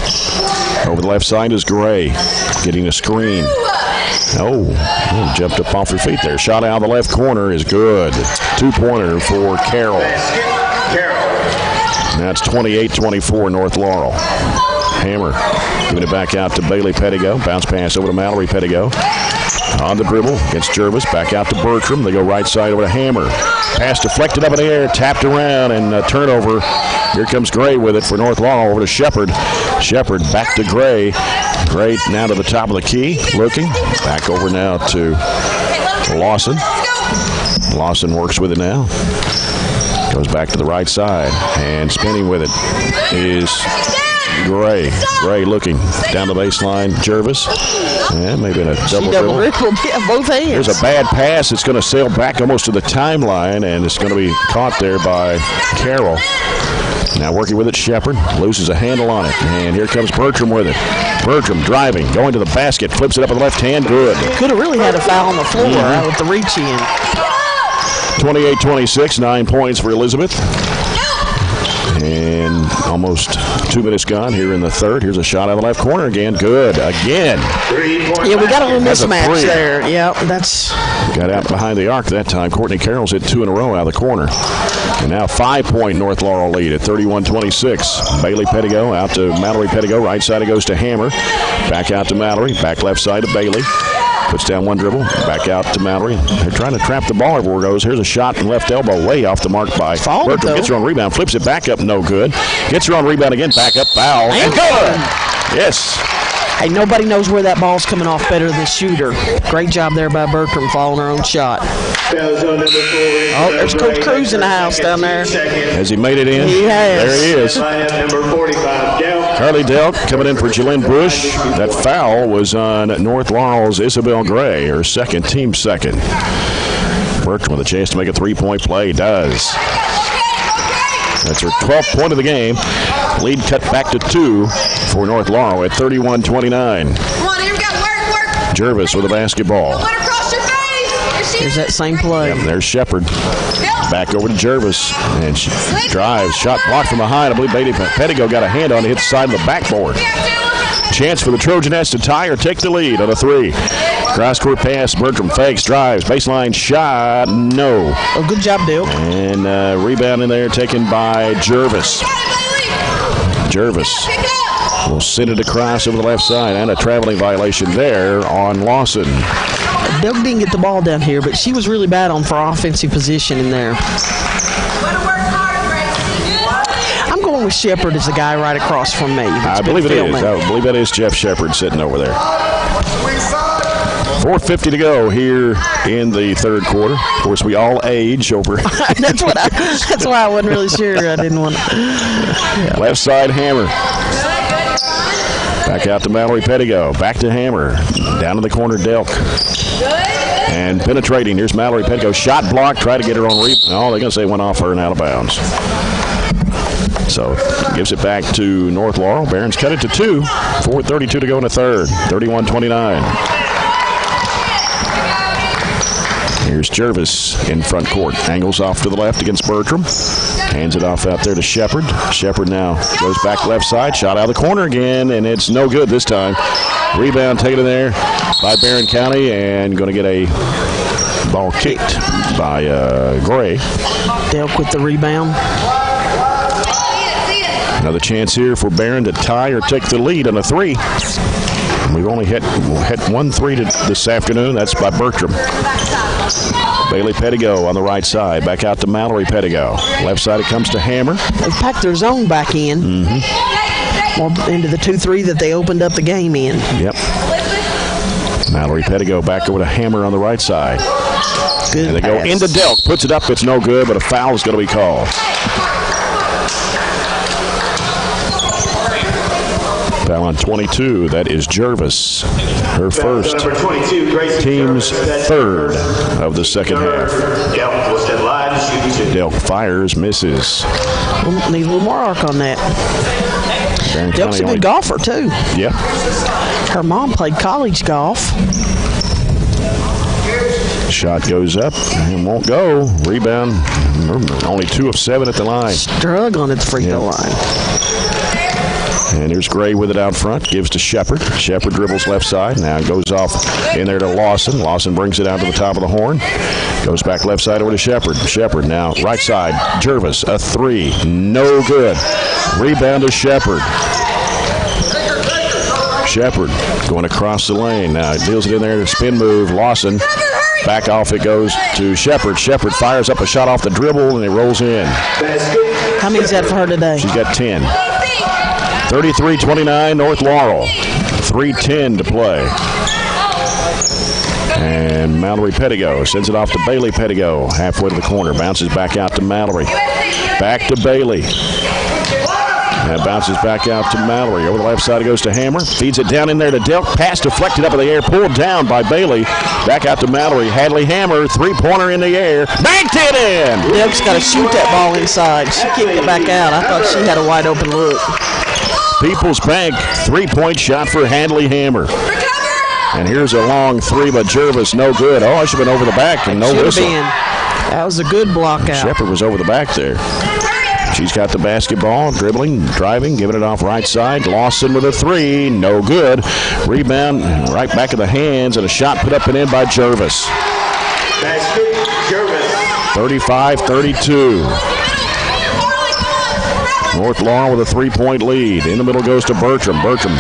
Over the left side is Gray. Getting a screen. Oh, jumped up off her feet there. Shot out of the left corner is good. 2-pointer for Carroll. Now it's 28-24 North Laurel. Hammer giving it back out to Bailey Pettigo. Bounce pass over to Mallory Pettigo. On the dribble against Jervis. Back out to Bertram. They go right side over to Hammer. Pass deflected up in the air. Tapped around and turnover. Here comes Gray with it for North Laurel over to Shepard. Shepard back to Gray. Gray now to the top of the key. Looking. Back over now to Lawson. Lawson works with it now. Goes back to the right side, and spinning with it is Gray. Gray looking down the baseline. Jervis. Yeah, maybe in a double dribble. Yeah, both hands. There's a bad pass. It's going to sail back almost to the timeline, and it's going to be caught there by Carroll. Now working with it, Shepard loses a handle on it, and here comes Bertram with it. Bertram driving, going to the basket, flips it up with the left hand. Good. Could have really had a foul on the floor with the reach in. 28-26, 9 points for Elizabeth. And almost 2 minutes gone here in the third. Here's a shot out of the left corner again. Good. Again. Yeah, we got a little mismatch there. Yeah, that's. Got out behind the arc that time. Courtney Carroll's hit 2 in a row out of the corner. And now 5-point North Laurel lead at 31-26. Bailey Pettigo out to Mallory Pettigo. Right side it goes to Hammer. Back out to Mallory. Back left side to Bailey. Puts down one dribble, back out to Mallory. They're trying to trap the ball everywhere it goes. Here's a shot from left elbow, way off the mark by Bertram. Gets her on rebound, flips it back up, no good. Gets her on rebound again, back up, foul, and good. Yes. Hey, nobody knows where that ball's coming off better than the shooter. Great job there by Bertram, following her own shot. Oh, there's Coach Cruz in the house down there. Has he made it in? He has. There he is. Carly Delk coming in for Jalen Bush. That foul was on North Laurel's Isabel Gray, her team second. Bertram with a chance to make a 3-point play. Does. That's her 12th point of the game. Lead cut back to 2 for North Laurel at 31-29. Come on, here we go. Work. Jervis with the basketball. Put it across your face. Here's that same play. Yep, there's Shepard. Back over to Jervis. And she drives. Shot blocked from behind. I believe Bailey Pettigo got a hand on it. Hit the side of the backboard. Chance for the Trojanettes to tie or take the lead on a 3. Cross-court pass. Bertram fakes, drives. Baseline shot. No. Oh, good job, Dale. And rebound in there taken by Jervis. Jervis will send it across over the left side, and a traveling violation there on Lawson. Doug didn't get the ball down here, but she was really bad on for offensive position in there. I'm going with Shepard as the guy right across from me. I believe it is. I believe that is Jeff Shepard sitting over there. 4:50 to go here in the third quarter. Of course, we all age over. That's why I wasn't really sure. I didn't want to. Yeah. Left side, Hammer. Back out to Mallory Pettigo. Back to Hammer. Down to the corner, Delk. And penetrating. Here's Mallory Pettigo. Shot blocked. Try to get her on rebound. Oh, they're going to say went off her and out of bounds. So gives it back to North Laurel. Barron's cut it to 2. 4:32 to go in the third. 31-29. Here's Jervis in front court. Angles off to the left against Bertram. Hands it off out there to Shepard. Shepard now goes back left side. Shot out of the corner again, and it's no good this time. Rebound taken in there by Barren County, and going to get a Ball kicked by Gray. Delk with the rebound. Another chance here for Barren to tie or take the lead on a 3. We've only hit 1 3 this afternoon. That's by Bertram. Bailey Pettigo on the right side. Back out to Mallory Pettigo. Left side it comes to Hammer. They've packed their zone back in. Well, into the 2-3 that they opened up the game in. Yep. Mallory Pettigo back over to Hammer on the right side. Good and they pass. go into Delk. Puts it up. It's no good, but a foul is going to be called. Foul on 22. That is Jervis. Her first. Number 22, Gracie Team's Jervis. third of the second half. Delk was in line to shoot 2. Delk fires, misses. We'll need a little more arc on that. Barren Delk's a County good golfer, too. Yeah. Her mom played college golf. Shot goes up and won't go. Rebound. Only 2 of 7 at the line. Struggling at the free throw line. And here's Gray with it out front. Gives to Shepard. Shepard dribbles left side. Now goes off in there to Lawson. Lawson brings it out to the top of the horn. Goes back left side over to Shepard. Shepard now right side. Jervis, a 3. No good. Rebound to Shepard. Shepard going across the lane. Now deals it in there to spin move. Lawson. Back off it goes to Shepard. Shepard fires up a shot off the dribble and it rolls in. How many is that for her today? She's got 10. 33-29 North Laurel. 3:10 to play. And Mallory Pettigo sends it off to Bailey Pettigo. Halfway to the corner. Bounces back out to Mallory. Back to Bailey. And bounces back out to Mallory. Over the left side it goes to Hammer. Feeds it down in there to Delk. Pass deflected up in the air. Pulled down by Bailey. Back out to Mallory. Hadley Hammer. 3-pointer in the air. Banked it in. Delk's got to shoot that ball inside. She kicked it back out. I thought she had a wide open look. People's Bank. 3-point shot for Hadley Hammer. And here's a long 3 by Jervis. No good. Oh, I should have been over the back and no whistle. That was a good block out. Shepard was over the back there. She's got the basketball, dribbling, driving, giving it off right side. Lawson with a 3, no good. Rebound right back in the hands, and a shot put up and in by Jervis. Basket, Jervis. 35-32. North Laurel with a 3-point lead. In the middle goes to Bertram. Bertram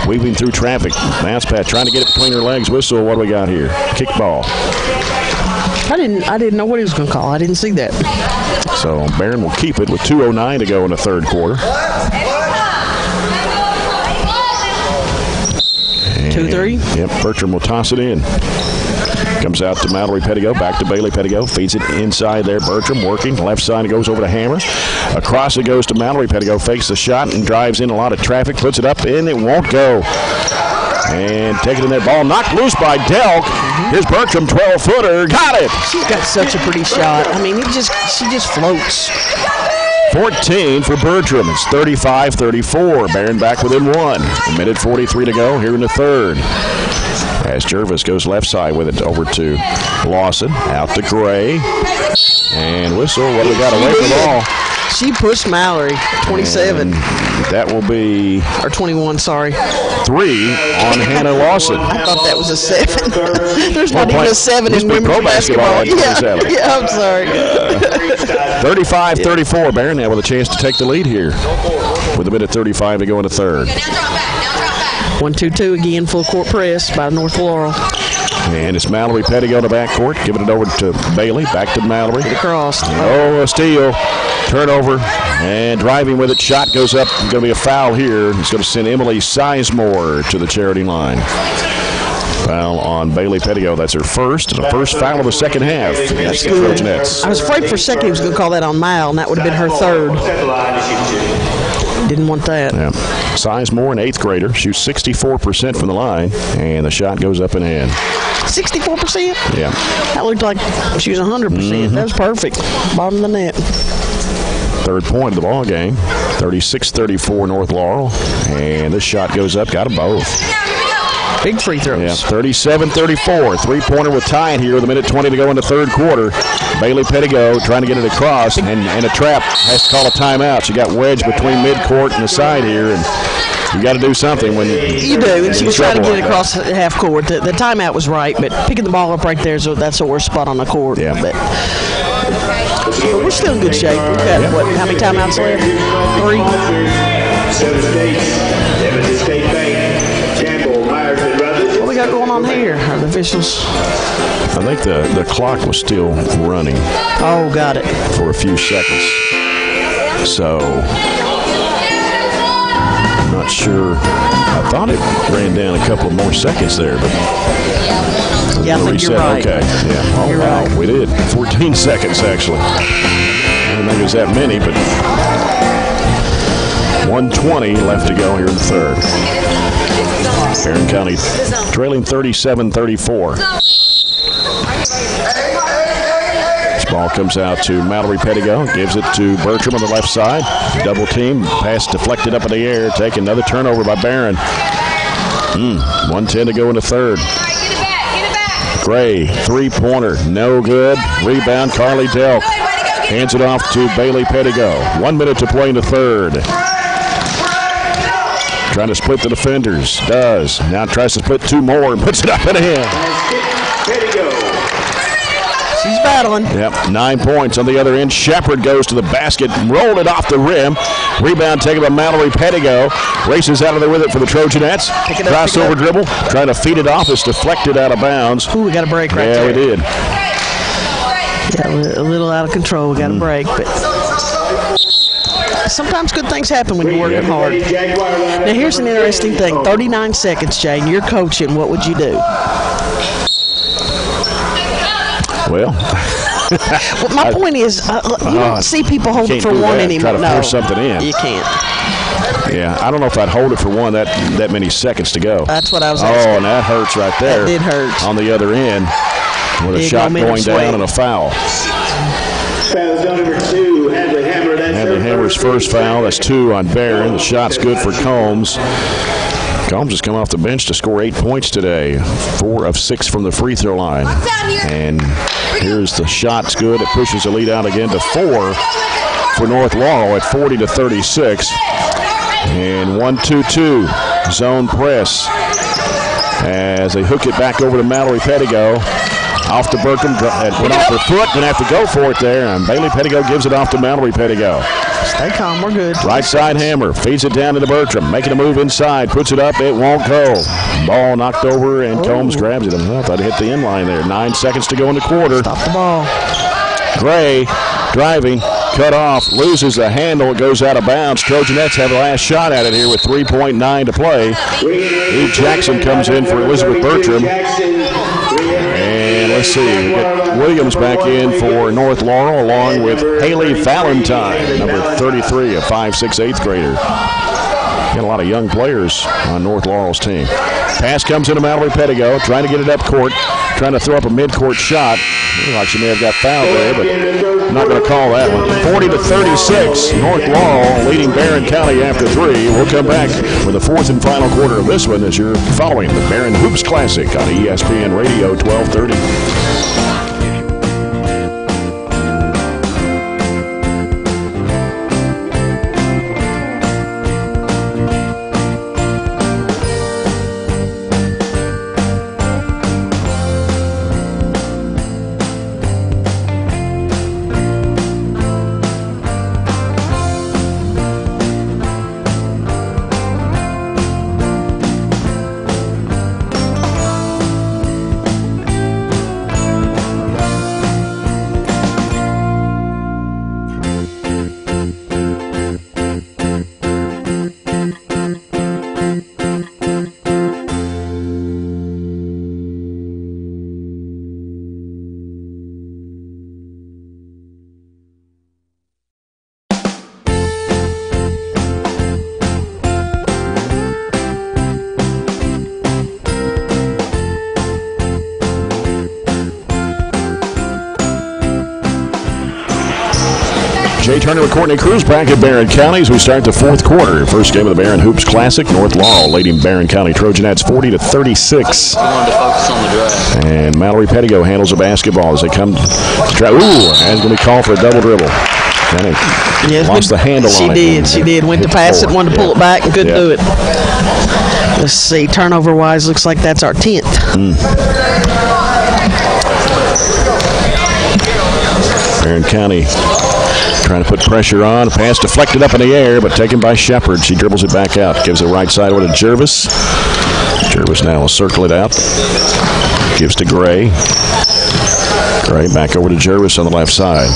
weaving through traffic. Bounce pass, trying to get it between her legs. Whistle, what do we got here? Kick ball. I didn't know what he was going to call. I didn't see that. So Barren will keep it with 2:09 to go in the third quarter. 2-3. Yep, Bertram will toss it in. Comes out to Mallory Pettigo, back to Bailey Pettigo, feeds it inside there. Bertram working, left side it goes over to Hammer. Across it goes to Mallory Pettigo, fakes the shot and drives in a lot of traffic, puts it up and it won't go. And taking in that ball, knocked loose by Delk. Here's Bertram, 12-footer, got it. She's got such a pretty shot. I mean, she just floats. 14 for Bertram. It's 35-34. Barren back within 1. A minute 43 to go here in the third. As Jervis goes left side with it over to Lawson. Out to Gray. And whistle. What do we got away from the ball? She pushed Mallory, 27. And that will be... Or 21, sorry. 3 on Hannah Lawson. I thought that was a 7. There's not even a 7 in women's basketball. Yeah, I'm sorry. 35-34. Barren now with a chance to take the lead here. With a minute 35 to go in the third. 1-2-2 again, full court press by North Laurel. And it's Mallory Pettigo in the backcourt, giving it over to Bailey. Back to Mallory. Across. Oh, a steal. Turnover. And driving with it. Shot goes up. Going to be a foul here. It's going to send Emily Sizemore to the charity line. Foul on Bailey Pettigo. That's her first. And the first foul of the second half. That's the Trojanettes. I was afraid for a second he was going to call that on Mal, and that would have been her third. Didn't want that. Yeah. Sizemore, an 8th grader, shoots 64% from the line, and the shot goes up and in. 64%? Yeah. That looked like she was 100%. That was perfect. Bottom of the net. Third point of the ball game. 36-34 North Laurel, and this shot goes up. Got them both. Big free throws. Yeah, 37-34. 3-pointer with tie here with a minute 20 to go in the third quarter. Bailey Pettigo trying to get it across, and a trap. Has to call a timeout. She got wedged between midcourt and the side here, and You got to do something when you do. And she was trying to get it across half court. The timeout was right, but picking the ball up right there, that's the worst spot on the court. Yeah. But we're still in good shape. We've got, how many timeouts left? 3. What we got going on here? The officials. I think the clock was still running. Oh, got it. For a few seconds. So, I'm not sure. I thought it ran down a couple of more seconds there, but yeah, I think you're right. Okay, yeah. Oh, you're wow, right. we did. 14 seconds, actually. I don't think it was that many, but 1:20 left to go here in the third. Barren County trailing 37-34. Ball comes out to Mallory Pettigo, gives it to Bertram on the left side. Double team, pass deflected up in the air. Take another turnover by Barren. 1:10 to go in the third. Gray, three-pointer, no good. Rebound, Carly Delk. Hands it off to Bailey Pettigo. 1 minute to play in the third. Trying to split the defenders. Does. Now tries to split 2 more and puts it up and in. She's battling. Yep, 9 points on the other end. Shepard goes to the basket, rolled it off the rim. Rebound taken by Mallory Pettigo. Races out of there with it for the Trojanettes. Crossover dribble, trying to feed it off. It's deflected out of bounds. Ooh, we got a break right there. Yeah, we did. Yeah, a little out of control. We got a break, but sometimes good things happen when you're working hard. Now, here's an interesting thing. 39 seconds, Jane. You're coaching. What would you do? Well, my point is, you don't see people hold it for one anymore. Try to force something in. You can't. Yeah, I don't know if I'd hold it for one that many seconds to go. That's what I was asking. Oh, and that hurts right there. That did hurt. On the other end, with a shot going down and a foul. Foul zone number 2, Hadley Hammer. Hadley Hammer's first foul. That's 2 on Barren. The shot's good for Combs. Combs has come off the bench to score 8 points today. 4 of 6 from the free throw line. And here's the shot's good. It pushes the lead out again to 4 for North Laurel at 40-36. And 1-2-2 zone press as they hook it back over to Mallory Pettigo. Off to Bertram, went off her foot, gonna have to go for it there, and Bailey Pettigo gives it off to Mallory Pettigo. Stay calm, we're good. Right side Hammer, feeds it down into Bertram, making a move inside, puts it up, it won't go. Ball knocked over, and Combs grabs it. I thought it hit the end line there. 9 seconds to go in the quarter. Stop the ball. Gray driving, cut off, loses the handle, it goes out of bounds. Trojanettes have the last shot at it here with 3.9 to play. Eve Jackson comes in for Elizabeth Bertram. And let's see, we get Williams back in for North Laurel along with Haley Valentine, number 33, a 5'6", 8th grader. Got a lot of young players on North Laurel's team. Pass comes into Mallory Pettigo, trying to get it up court, trying to throw up a mid-court shot. Looks like she may have got fouled there, but I'm not going to call that one. 40-36, North Laurel leading Barren County after 3. We'll come back with the 4th and final quarter of this one as you're following the Barren Hoops Classic on ESPN Radio 1230. Jay Turner and Courtney Cruz back at Barren County as we start the 4th quarter. First game of the Barren Hoops Classic. North Laurel leading Barren County Trojanettes 40-36. Wanted to focus on the drive. And Mallory Pettigo handles the basketball as they come to try. Ooh, and it's going to be called for a double dribble. Lost the handle on it. She did. Went to pass it, wanted to pull it back, and couldn't do it. Let's see. Turnover-wise, looks like that's our 10th. Barren County trying to put pressure on. Pass deflected up in the air, but taken by Shepard. She dribbles it back out. Gives it right side over to Jervis. Jervis now will circle it out. Gives to Gray. Gray back over to Jervis on the left side.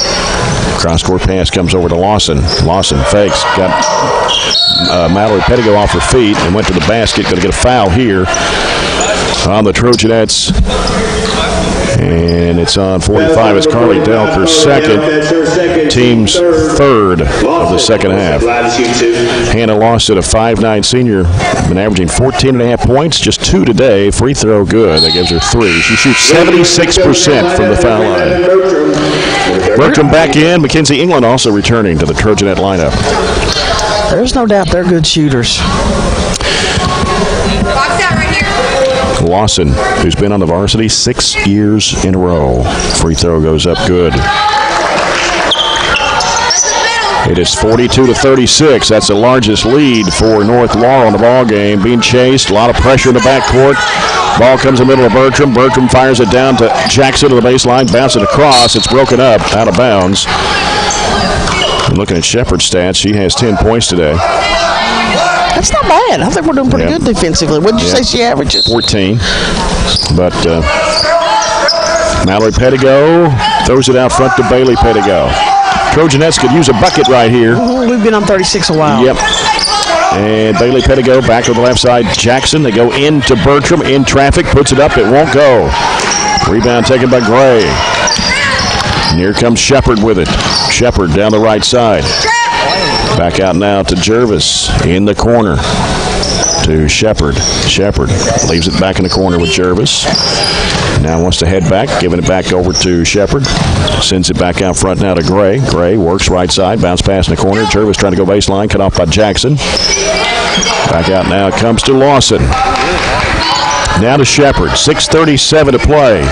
Cross-court pass comes over to Lawson. Lawson fakes. Got Mallory Pettigo off her feet and went to the basket. Going to get a foul here on the Trojanettes. And it's on 45. It's Carly Delk, her second. Team's third of the second half. Hannah Lawson, a 5'9 senior, been averaging 14.5 points, just 2 today. Free throw good. That gives her 3. She shoots 76% from the foul line. Bertram back in. Mackenzie England also returning to the Trojanet lineup. There's no doubt they're good shooters. Lawson, who's been on the varsity 6 years in a row. Free throw goes up good. It is 42-36. That's the largest lead for North Laurel in the ball game. Being chased, a lot of pressure in the backcourt. Ball comes in the middle of Bertram. Bertram fires it down to Jackson to the baseline, bounces it across. It's broken up, out of bounds. And looking at Shepard's stats, she has 10 points today. That's not bad. I think we're doing pretty good defensively. What did you say she averages? 14. But Mallory Pettigo throws it out front to Bailey Pettigo. Trojanettes could use a bucket right here. We've been on 36 a while. Yep. And Bailey Pettigo back to the left side. Jackson, they go into Bertram, in traffic, puts it up, it won't go. Rebound taken by Gray. And here comes Shepard with it. Shepard down the right side. Back out now to Jervis in the corner to Shepard. Shepard leaves it back in the corner with Jervis. Now wants to head back, giving it back over to Shepard. Sends it back out front now to Gray. Gray works right side, bounce pass in the corner. Jervis trying to go baseline, cut off by Jackson. Back out now comes to Lawson. Now to Shepard. 6:37 to play.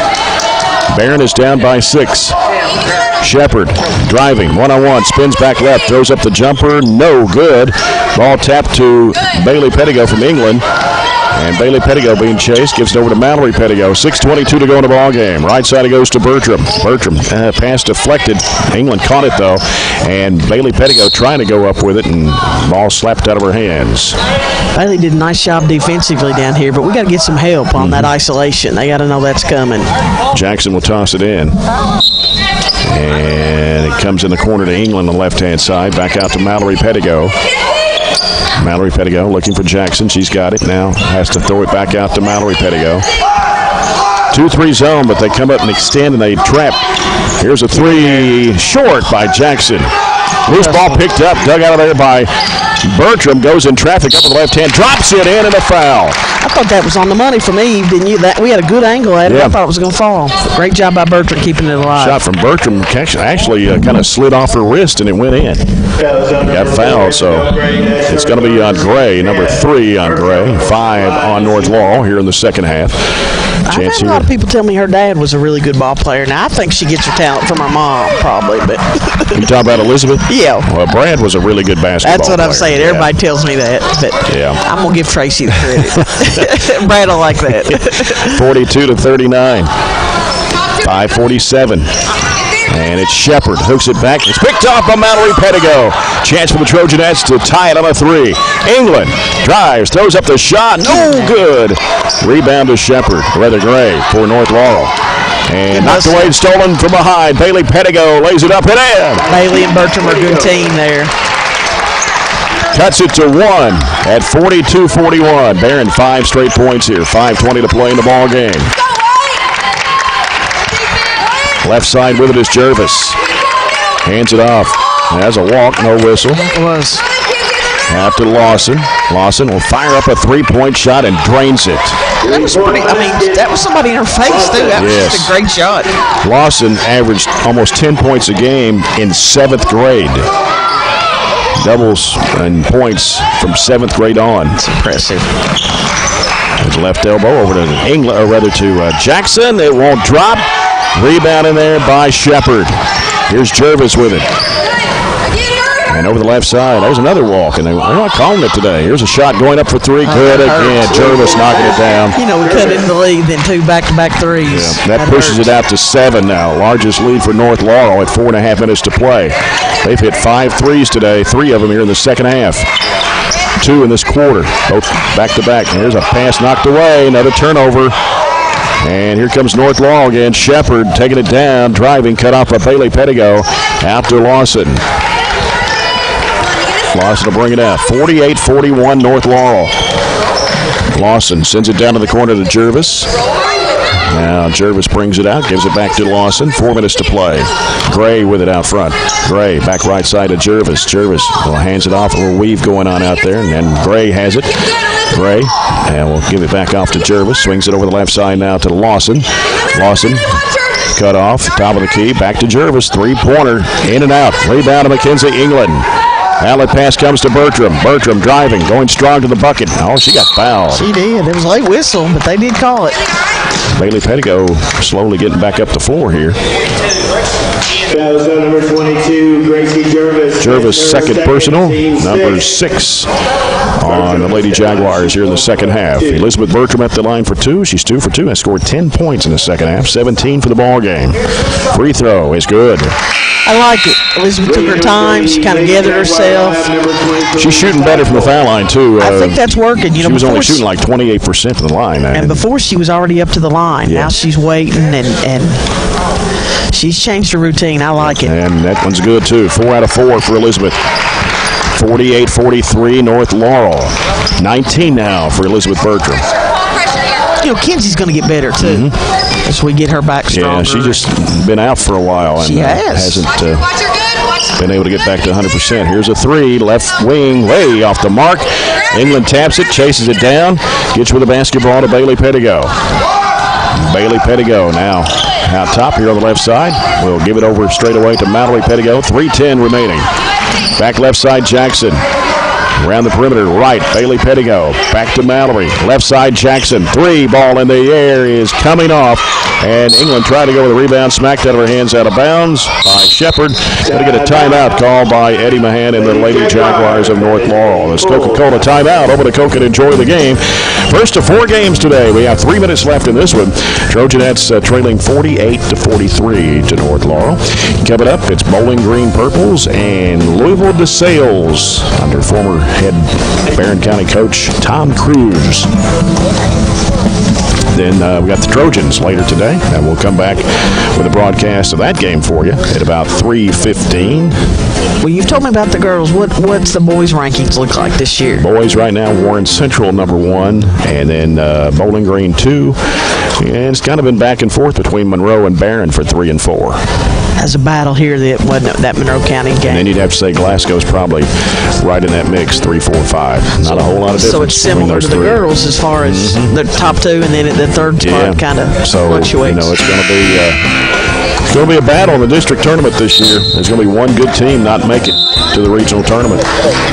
Barren is down by 6. Shepard driving, one-on-one, spins back left, throws up the jumper, no good. Ball tapped to Bailey Pettigo from England. And Bailey Pettigo being chased, gives it over to Mallory Pettigo. 6:22 to go in the ball game. Right side it goes to Bertram. Bertram, pass deflected. England caught it though. And Bailey Pettigo trying to go up with it, and ball slapped out of her hands. Bailey did a nice job defensively down here, but we got to get some help on that isolation. They got to know that's coming. Jackson will toss it in. And it comes in the corner to England on the left-hand side. Back out to Mallory Pettigo. Mallory Pettigo looking for Jackson. She's got it now. Has to throw it back out to Mallory Pettigo. 2-3 zone, but they come up and extend and they trap. Here's a 3 short by Jackson. Loose ball picked up, dug out of there by Bertram. Goes in traffic up with the left hand, drops it in, and a foul. I thought that was on the money from Eve, didn't you? We had a good angle at it. I thought it was going to fall. Great job by Bertram keeping it alive. Shot from Bertram actually kind of slid off her wrist and it went in. Got fouled, so it's going to be on Gray, number 3 on Gray, 5 on North Laurel here in the second half. I've had a lot of people tell me her dad was a really good ball player. Now, I think she gets her talent from her mom, probably. But you talking about Elizabeth? Yeah. Well, Brad was a really good basketball player. That's what I'm saying. Yeah. Everybody tells me that. But I'm going to give Tracy the credit. Brad will like that. 42-39. 5:47. And it's Shepard. Hooks it back. It's picked off by Mallory Pettigo. Chance for the Trojanettes to tie it on a 3. England drives, throws up the shot. No good. Rebound to Shepard. Leather Gray for North Laurel. And knocked away and stolen from behind. Bailey Pettigo lays it up and in. Bailey and Bertram are a good team there. Cuts it to 1 at 42-41. Barren 5 straight points here. 5:20 to play in the ball game. Left side with it is Jervis. Hands it off. Has a walk, no whistle. It was. After Lawson. Lawson will fire up a 3-point shot and drains it. That was pretty, that was somebody in her face, too. That was just a great shot. Lawson averaged almost 10 points a game in 7th grade. Doubles and points from 7th grade on. It's impressive. There's left elbow over to England, or rather to Jackson. It won't drop. Rebound in there by Shepard. Here's Jervis with it. And over the left side, there's another walk, and they're not calling it today. Here's a shot going up for three. Good again. Jervis knocking it down. We cut into the lead, then 2 back-to-back threes. Yeah, that pushes it out to 7 now. Largest lead for North Laurel at 4.5 minutes to play. They've hit 5 threes today, 3 of them here in the second half. 2 in this quarter, both back-to-back. Here's a pass knocked away, another turnover. And here comes North Laurel again. Shepard taking it down, driving, cut off by Bailey Pettigo. Out to Lawson. Lawson will bring it out. 48-41 North Laurel. Lawson sends it down to the corner to Jervis. Now Jervis brings it out, gives it back to Lawson. 4 minutes to play. Gray with it out front. Gray back right side to Jervis. Jervis hands it off. A little weave going on out there, and then Gray has it. Gray, and we'll give it back off to Jervis. Swings it over the left side now to Lawson. Lawson cut off, top of the key, back to Jervis. 3-pointer, in and out. Rebound to Mackenzie England. Outlet pass comes to Bertram. Bertram driving, going strong to the bucket. Oh, she got fouled. She did. It was a late whistle, but they did call it. Bailey Pettigo slowly getting back up the floor here. Foul shot number 22, Gracie Jervis. Jervis, second personal, number 6 on the Lady Jaguars here in the second half. Elizabeth Bertram at the line for 2. She's 2 for 2. Has scored 10 points in the second half. 17 for the ball game. Free throw is good. I like it. Elizabeth took her time. She kind of gathered herself. She's shooting better from the foul line, too. I think that's working. She was only shooting like 28% from the line. And before she was already up to the line. Yeah. Now she's waiting, and she's changed her routine. I like it. And that one's good, too. 4 out of 4 for Elizabeth. 48-43 North Laurel. 19 now for Elizabeth Bertram. Kenzie's going to get better, too, as we get her back stronger. Yeah, she's just been out for a while. And she hasn't been able to get back to 100%. Here's a 3, left wing, way off the mark. England taps it, chases it down, gets with the basketball to Bailey Pettigo. Bailey Pettigo now out top here on the left side. We'll give it over straight away to Mallory Pettigo. 3:10 remaining. Back left side, Jackson. Around the perimeter, right, Bailey Pettigo. Back to Mallory. Left side, Jackson. 3, ball in the air is coming off. And England tried to go with a rebound, smacked out of her hands, out of bounds by Shepard. Got to get a timeout called by Eddie Mahan and the Lady Jaguars of North Laurel. This Coca-Cola timeout over to Coke and enjoy the game. First of 4 games today. We have 3 minutes left in this one. Trojanettes trailing 48-43 to North Laurel. Coming up, it's Bowling Green Purples and Louisville DeSales under former head Barren County coach Tom Cruz. Then we got the Trojans later today, and we'll come back with a broadcast of that game for you at about 3:15. Well, you've told me about the girls. What's the boys' rankings look like this year? Boys right now, Warren Central number 1, and then Bowling Green 2. And it's kind of been back and forth between Monroe and Barren for 3 and 4. As a battle here that wasn't that Monroe County game. And then you'd have to say Glasgow's probably right in that mix, 3, 4, 5. Not a whole lot of difference. So it's similar to the girls as far as the top 2, and then the third spot kind of fluctuates. It's going to be a battle in the district tournament this year. There's going to be one good team not make it to the regional tournament.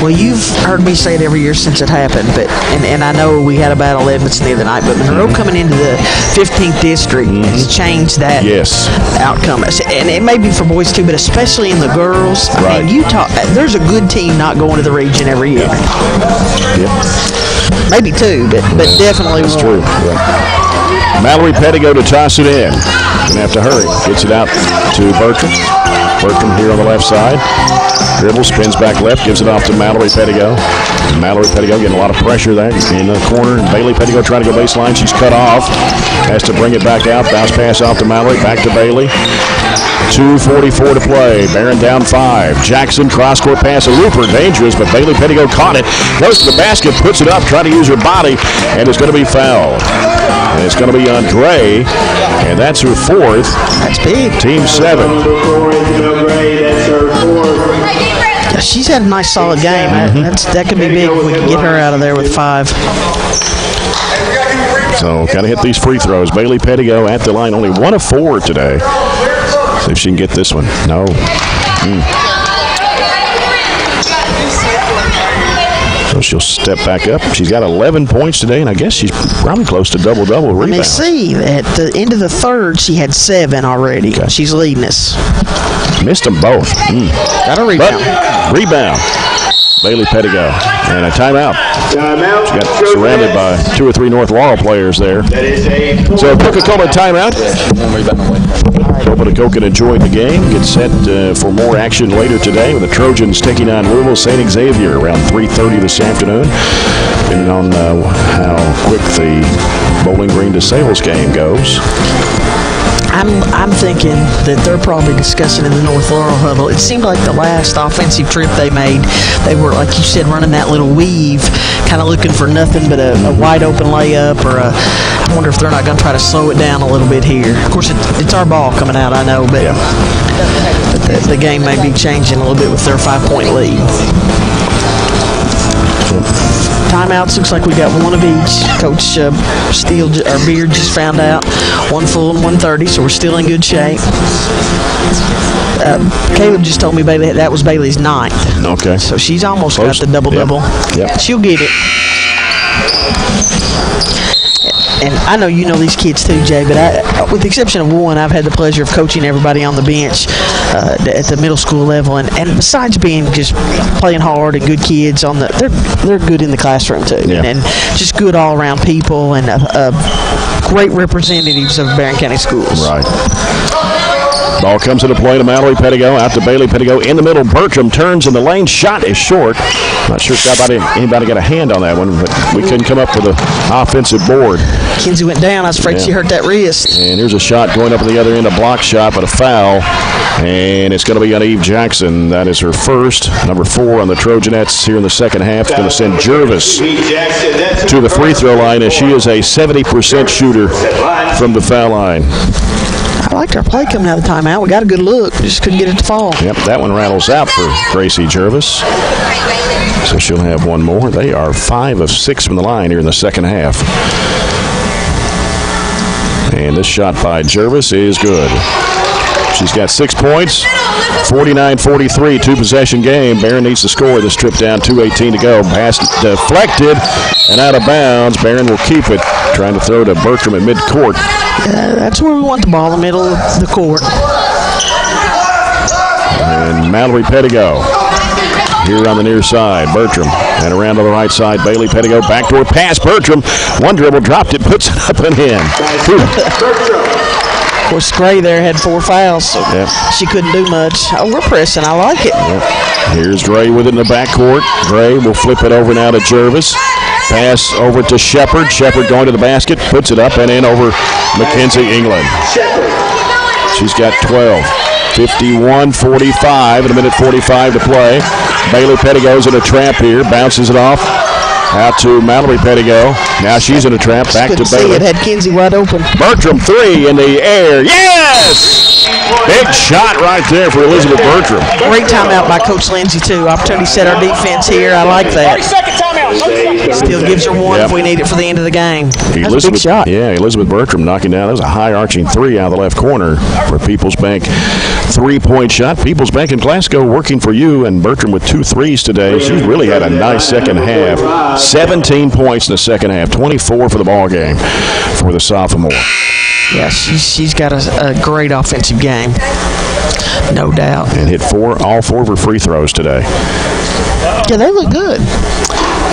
Well, you've heard me say it every year since it happened, but and I know we had a battle at Edmondson the other night, but Monroe coming into the 15th district has changed that outcome. And it may be for boys too, but especially in the girls. I mean, there's a good team not going to the region every year. Maybe 2, but definitely That's one. True. Mallory Pettigo to toss it in. Gonna have to hurry. Gets it out to Bertram. Bertram here on the left side. Dribble, spins back left, gives it off to Mallory Pettigo. Mallory Pettigo getting a lot of pressure there in the corner. Bailey Pettigo trying to go baseline. She's cut off. Has to bring it back out. Bounce pass off to Mallory. Back to Bailey. 2:44 to play. Barren down 5. Jackson cross-court pass. A looper, dangerous, but Bailey Pettigo caught it. Goes to the basket, puts it up, trying to use her body, and it's going to be fouled. And it's going to be on Gray, and that's her 4th. That's big. Team 7. She's had a nice, solid game. That could be big if we can get her out of there with 5. So, got to hit these free throws. Bailey Pettigo at the line, only 1 of 4 today. See if she can get this one. No. So she'll step back up. She's got 11 points today, and I guess she's probably close to double-double rebounds. Let me see. At the end of the third, she had 7 already. Okay. She's leading us. Missed them both. Got a rebound. But rebound. Bailey Pettigo. And a timeout. She got surrounded by 2 or 3 North Laurel players there. So Coca-Cola timeout. Coca-Cola enjoyed the game. Get set for more action later today with the Trojans taking on Louisville St. Xavier around 3:30 this afternoon. Depending on how quick the Bowling Green to Sales game goes. I'm thinking that they're probably discussing in the North Laurel huddle. It seemed like the last offensive trip they made, they were, like you said, running that little weave, kind of looking for nothing but a wide open layup or I wonder if they're not going to try to slow it down a little bit here. Of course, it's our ball coming out, I know, but, but the game may be changing a little bit with their 5-point lead. Timeouts, looks like we got one of each. Coach Beard just found out. 1 full and 1:30, so we're still in good shape. Caleb just told me that was Bailey's 9th. Okay. So she's almost got the double-double. Yep. She'll get it. And I know you know these kids too, Jay, but with the exception of one, I've had the pleasure of coaching everybody on the bench at the middle school level. And besides being just playing hard and good kids, they're good in the classroom too. Yeah. And just good all-around people and great representatives of Barren County schools. Right. Ball comes into play to Mallory Pettigo, out to Bailey Pettigo in the middle. Bertram turns in the lane. Shot is short. Not sure if anybody got a hand on that one, but we couldn't come up with an offensive board. Kinsey went down. I was afraid she hurt that wrist. And here's a shot going up on the other end, a block shot, but a foul. And it's going to be on Eve Jackson. That is her first. Number 4 on the Trojanettes here in the second half. It's going to send Jervis to the free throw line as she is a 70% shooter from the foul line. I liked our play coming out of the timeout. We got a good look. Just couldn't get it to fall. Yep, that one rattles out for Gracie Jervis. So she'll have one more. They are 5 of 6 from the line here in the second half. And this shot by Jervis is good. She's got 6 points, 49-43, 2-possession game. Barren needs to score this trip down, 2:18 to go. Pass deflected and out of bounds. Barren will keep it, trying to throw to Bertram at midcourt. That's where we want the ball, in the middle of the court. And Mallory Pettigo here on the near side. Bertram. And around to the right side, Bailey Pettigo. Backdoor pass. Bertram. One dribble, dropped it, puts it up and in. Of course, Gray there had 4 fouls, so she couldn't do much. Oh, we're pressing. I like it. Yep. Here's Gray with it in the backcourt. Gray will flip it over now to Jervis. Pass over to Shepard. Shepard going to the basket, puts it up and in over Mackenzie England. She's got 12. 51-45 and a minute 45 to play. Bailey Pettigo's in a trap here. Bounces it off. Out to Mallory Pettigo. Now she's in a trap. Back to Bailey. It had Kinsey wide open. Bertram 3 in the air. Yes! Big shot right there for Elizabeth Bertram. Great timeout by Coach Lindsay, too. Opportunity to set our defense here. I like that. 30-second timeout. Still gives her one if we need it for the end of the game. That's a big shot. Yeah, Elizabeth Bertram knocking down. That was a high arching 3 out of the left corner for Peoples Bank. 3-point shot. Peoples Bank in Glasgow working for you, and Bertram with 2 threes today. She's really had a nice second half. 17 points in the second half. 24 for the ball game for the sophomore. Yeah, she's got a great offensive game. No doubt. And hit all 4 of her free throws today. Yeah, they look good.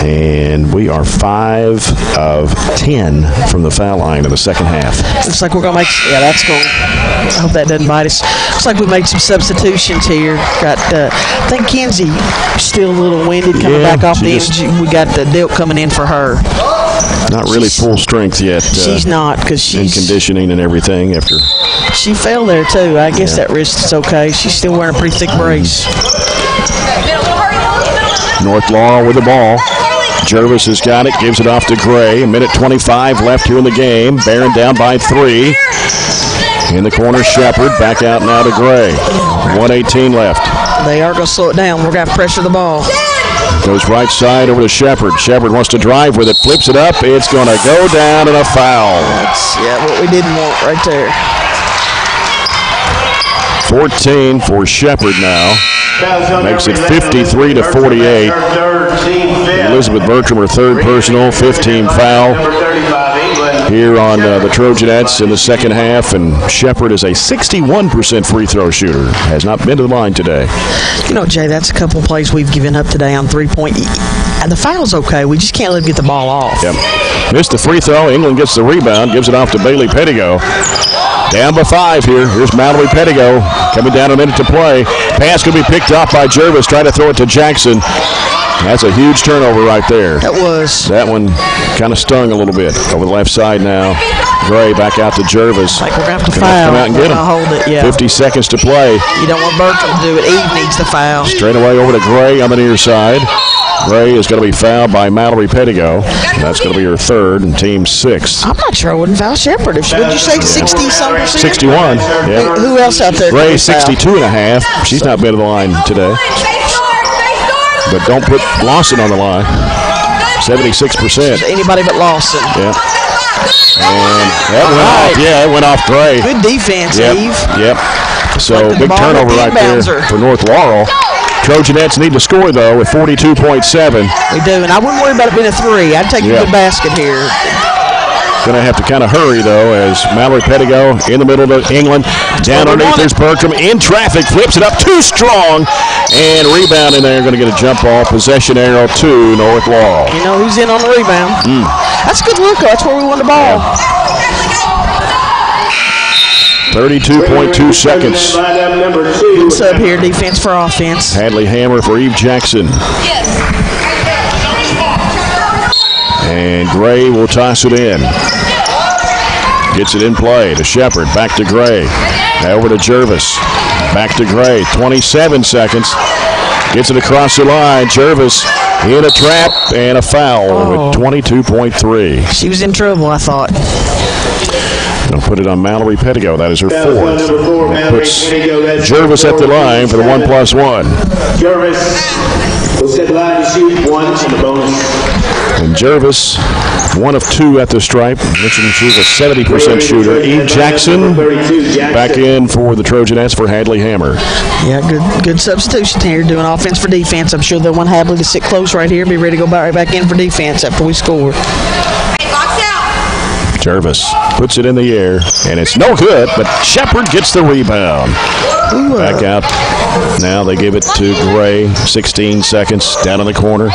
And we are 5 of 10 from the foul line in the second half. Looks like we're going to make... Yeah, that's going... I hope that doesn't bite us. Looks like we made some substitutions here. Got, I think Kinsey still a little winded coming back off the end. We got the Dilk coming in for her. Not really full strength yet. She's not, because she's... in conditioning and everything after... She fell there, too. I guess that wrist is okay. She's still wearing a pretty thick brace. North Laurel with the ball. Jervis has got it, gives it off to Gray. A minute 25 left here in the game. Barren down by 3. In the corner, Shepard. Back out now to Gray. 1:18 left. They are going to slow it down. We're going to pressure the ball. Goes right side over to Shepard. Shepard wants to drive with it. Flips it up. It's going to go down and a foul. That's what we didn't want right there. 14 for Shepard now. Makes it 53-48. Elizabeth Bertram, her third personal, 15 foul here on the Trojanettes in the second half, and Shepard is a 61% free throw shooter. Has not been to the line today. You know, Jay, that's a couple of plays we've given up today on three-point. The foul's okay. We just can't let him get the ball off. Yep. Missed the free throw. England gets the rebound, gives it off to Bailey Pettigo. Down by 5 here. Here's Mallory Pettigo coming down a minute to play. Pass could be picked off by Jervis. Trying to throw it to Jackson. That's a huge turnover right there. That was. That one kind of stung a little bit. Over the left side now. Gray back out to Jervis. Like we're going to have to foul. Come out and get him. Hold it, yeah. 50 seconds to play. You don't want Bertram to do it. Eve needs the foul. Straight away over to Gray on the near side. Gray is going to be fouled by Mallory Pettigo. That's going to be her third and team 6th. I'm not sure I wouldn't foul Shepard. Would you say 60-some%? 61, yeah. Who else out there? Gray, 62.5. She's not been to the line today. But don't put Lawson on the line. 76%. Anybody but Lawson. Yeah. And that went off. Yeah, it went off Gray. Good defense, Eve. Yep. So big turnover right there for North Laurel. Trojanettes need to score, though, with 42.7. We do, and I wouldn't worry about it being a 3. I'd take a good basket here. Going to have to kind of hurry, though, as Mallory Pettigo in the middle of England. Down underneath, there's Bertram in traffic, flips it up too strong, and rebound in there. Going to get a jump ball. Possession arrow to North Laurel. You know who's in on the rebound. That's a good look. That's where we won the ball. Yeah. 32.2 seconds. Sub here, defense for offense. Hadley Hammer for Eve Jackson. And Gray will toss it in. Gets it in play to Shepard. Back to Gray. Now over to Jervis. Back to Gray. 27 seconds. Gets it across the line. Jervis in a trap and a foul with 22.3. She was in trouble, I thought. They'll put it on Mallory Pettigo. That is her fourth. That puts Jervis at the line for the 1+1. Jervis will set the line to shoot 1 in the bonus. And Jervis, 1 of 2 at the stripe. Mentioned she's a 70% shooter. Eve Jackson back in for the Trojanettes for Hadley Hammer. Yeah, good substitution here, doing offense for defense. I'm sure they'll want Hadley to sit close right here, be ready to go right back in for defense after we score. Jervis puts it in the air, and it's no good, but Shepard gets the rebound. Back out. Now they give it to Gray. 16 seconds down in the corner.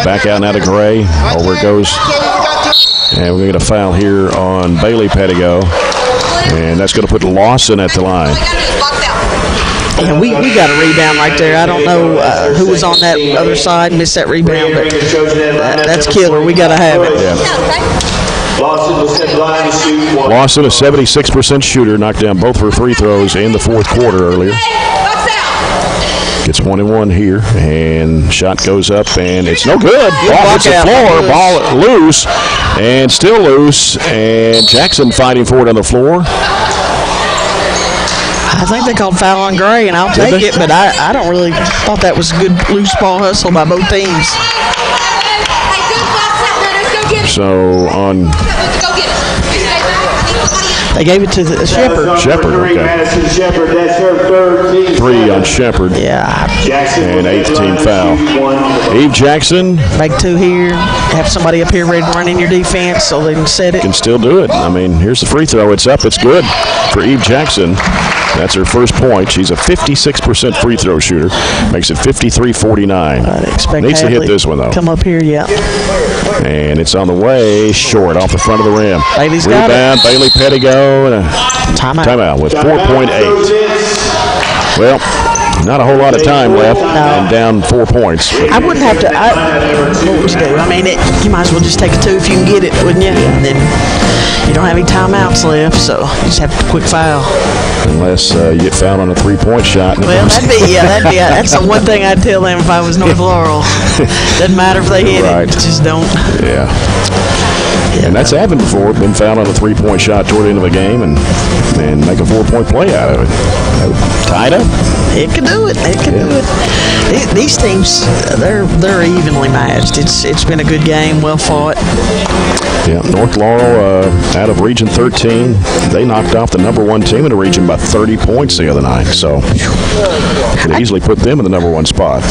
Back out now to Gray. Over it goes. And we're going to get a foul here on Bailey Pettigo. And that's going to put Lawson at the line. And we got a rebound right there. I don't know who was on that other side, missed that rebound, but that's killer. We got to have it. Yeah. Lawson, a 76% shooter, knocked down both her free throws in the fourth quarter earlier. Gets 1 and 1 here, and shot goes up, and it's no good. Ball hits the floor, ball loose, and still loose, and Jackson fighting for it on the floor. I think they called foul on Gray, and I'll take it, but I don't really thought that was a good loose ball hustle by both teams. So on, they gave it to the Shepard. Shepard, okay. 3 on Shepard. Yeah. And 8th team foul. Eve Jackson. Make 2 here. Have somebody up here ready to run in your defense so they can set it. Can still do it. I mean, here's the free throw. It's up. It's good for Eve Jackson. That's her first point. She's a 56% free throw shooter. Makes it 53-49. Needs to hit this one, though. Come up here, yeah. And it's on the way short off the front of the rim. Bailey's got it. Bailey Pettigo. And a timeout with 4.8. Well, not a whole lot of time left, and down 4 points. I wouldn't have to. What would you do? I mean, you might as well just take a 2 if you can get it, wouldn't you? And then you don't have any timeouts left, so you just have to quick foul. Unless you get fouled on a 3-point shot. Well, that's the one thing I'd tell them if I was North Laurel. Doesn't matter if they hit it, just don't. Yeah. And that's happened before. Been fouled on a 3-point shot toward the end of a game and make a 4-point play out of it. Tied up. It can do it. It can do it. These teams, they're evenly matched. It's been a good game, well fought. Yeah, North Laurel out of Region 13. They knocked off the #1 team in the region by 30 points the other night. So could easily put them in the #1 spot.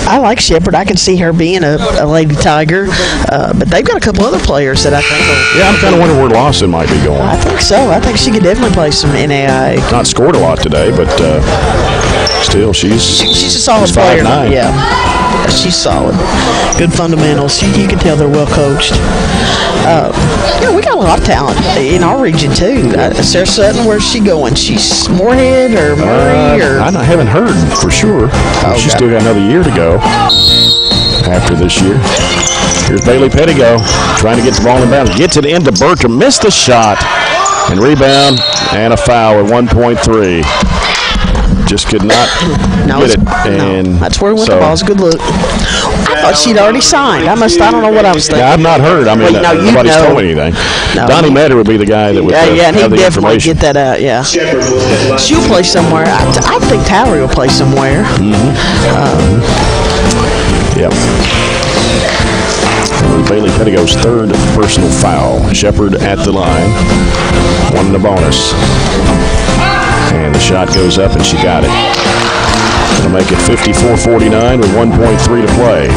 I like Shepherd. I can see her being a Lady Tiger, but they've got a couple other players that I think will. Yeah, I'm kind of wondering where Lawson might be going. I think so. I think she could definitely play some NAIA. Not scored a lot today, but still, she's a solid player. 5'9". Yeah, she's solid. Good fundamentals. You can tell they're well coached. We got a lot of talent in our region too. Sarah Sutton, where's she going? She's Moorhead or Murray? I haven't heard for sure. She's still got another year to go after this year. Here's Bailey Pettigo trying to get the ball in bounds. Gets it into Bertram. Missed the shot. And rebound and a foul at 1.3. Just could not get it. And that's where we went the ball's a good look. I thought she'd already signed. I don't know what I was thinking. Yeah, I've not heard. I mean, nobody's told me anything. No. Donnie Matter would be the guy that would have and he'd the definitely information. Get that out, yeah. She'll play somewhere. I think Towery will play somewhere. Yep. Bailey Pettigo's third personal foul. Shepherd at the line. One in the bonus. And the shot goes up, and she got it. It'll make it 54-49 with 1.3 to play.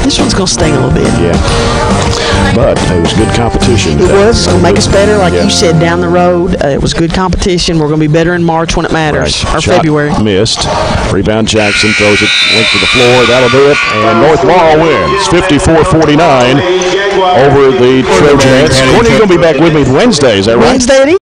This one's going to sting a little bit. Yeah. But it was good competition. It was. It's going to make us better, like you said, down the road. It was good competition. We're going to be better in March when it matters, or shot February. Missed. Rebound Jackson throws it link to the floor. That'll do it. And North Laurel wins 54-49 over the Trojanettes. Courtney's going to be back with me Wednesday. Is that right? Wednesday.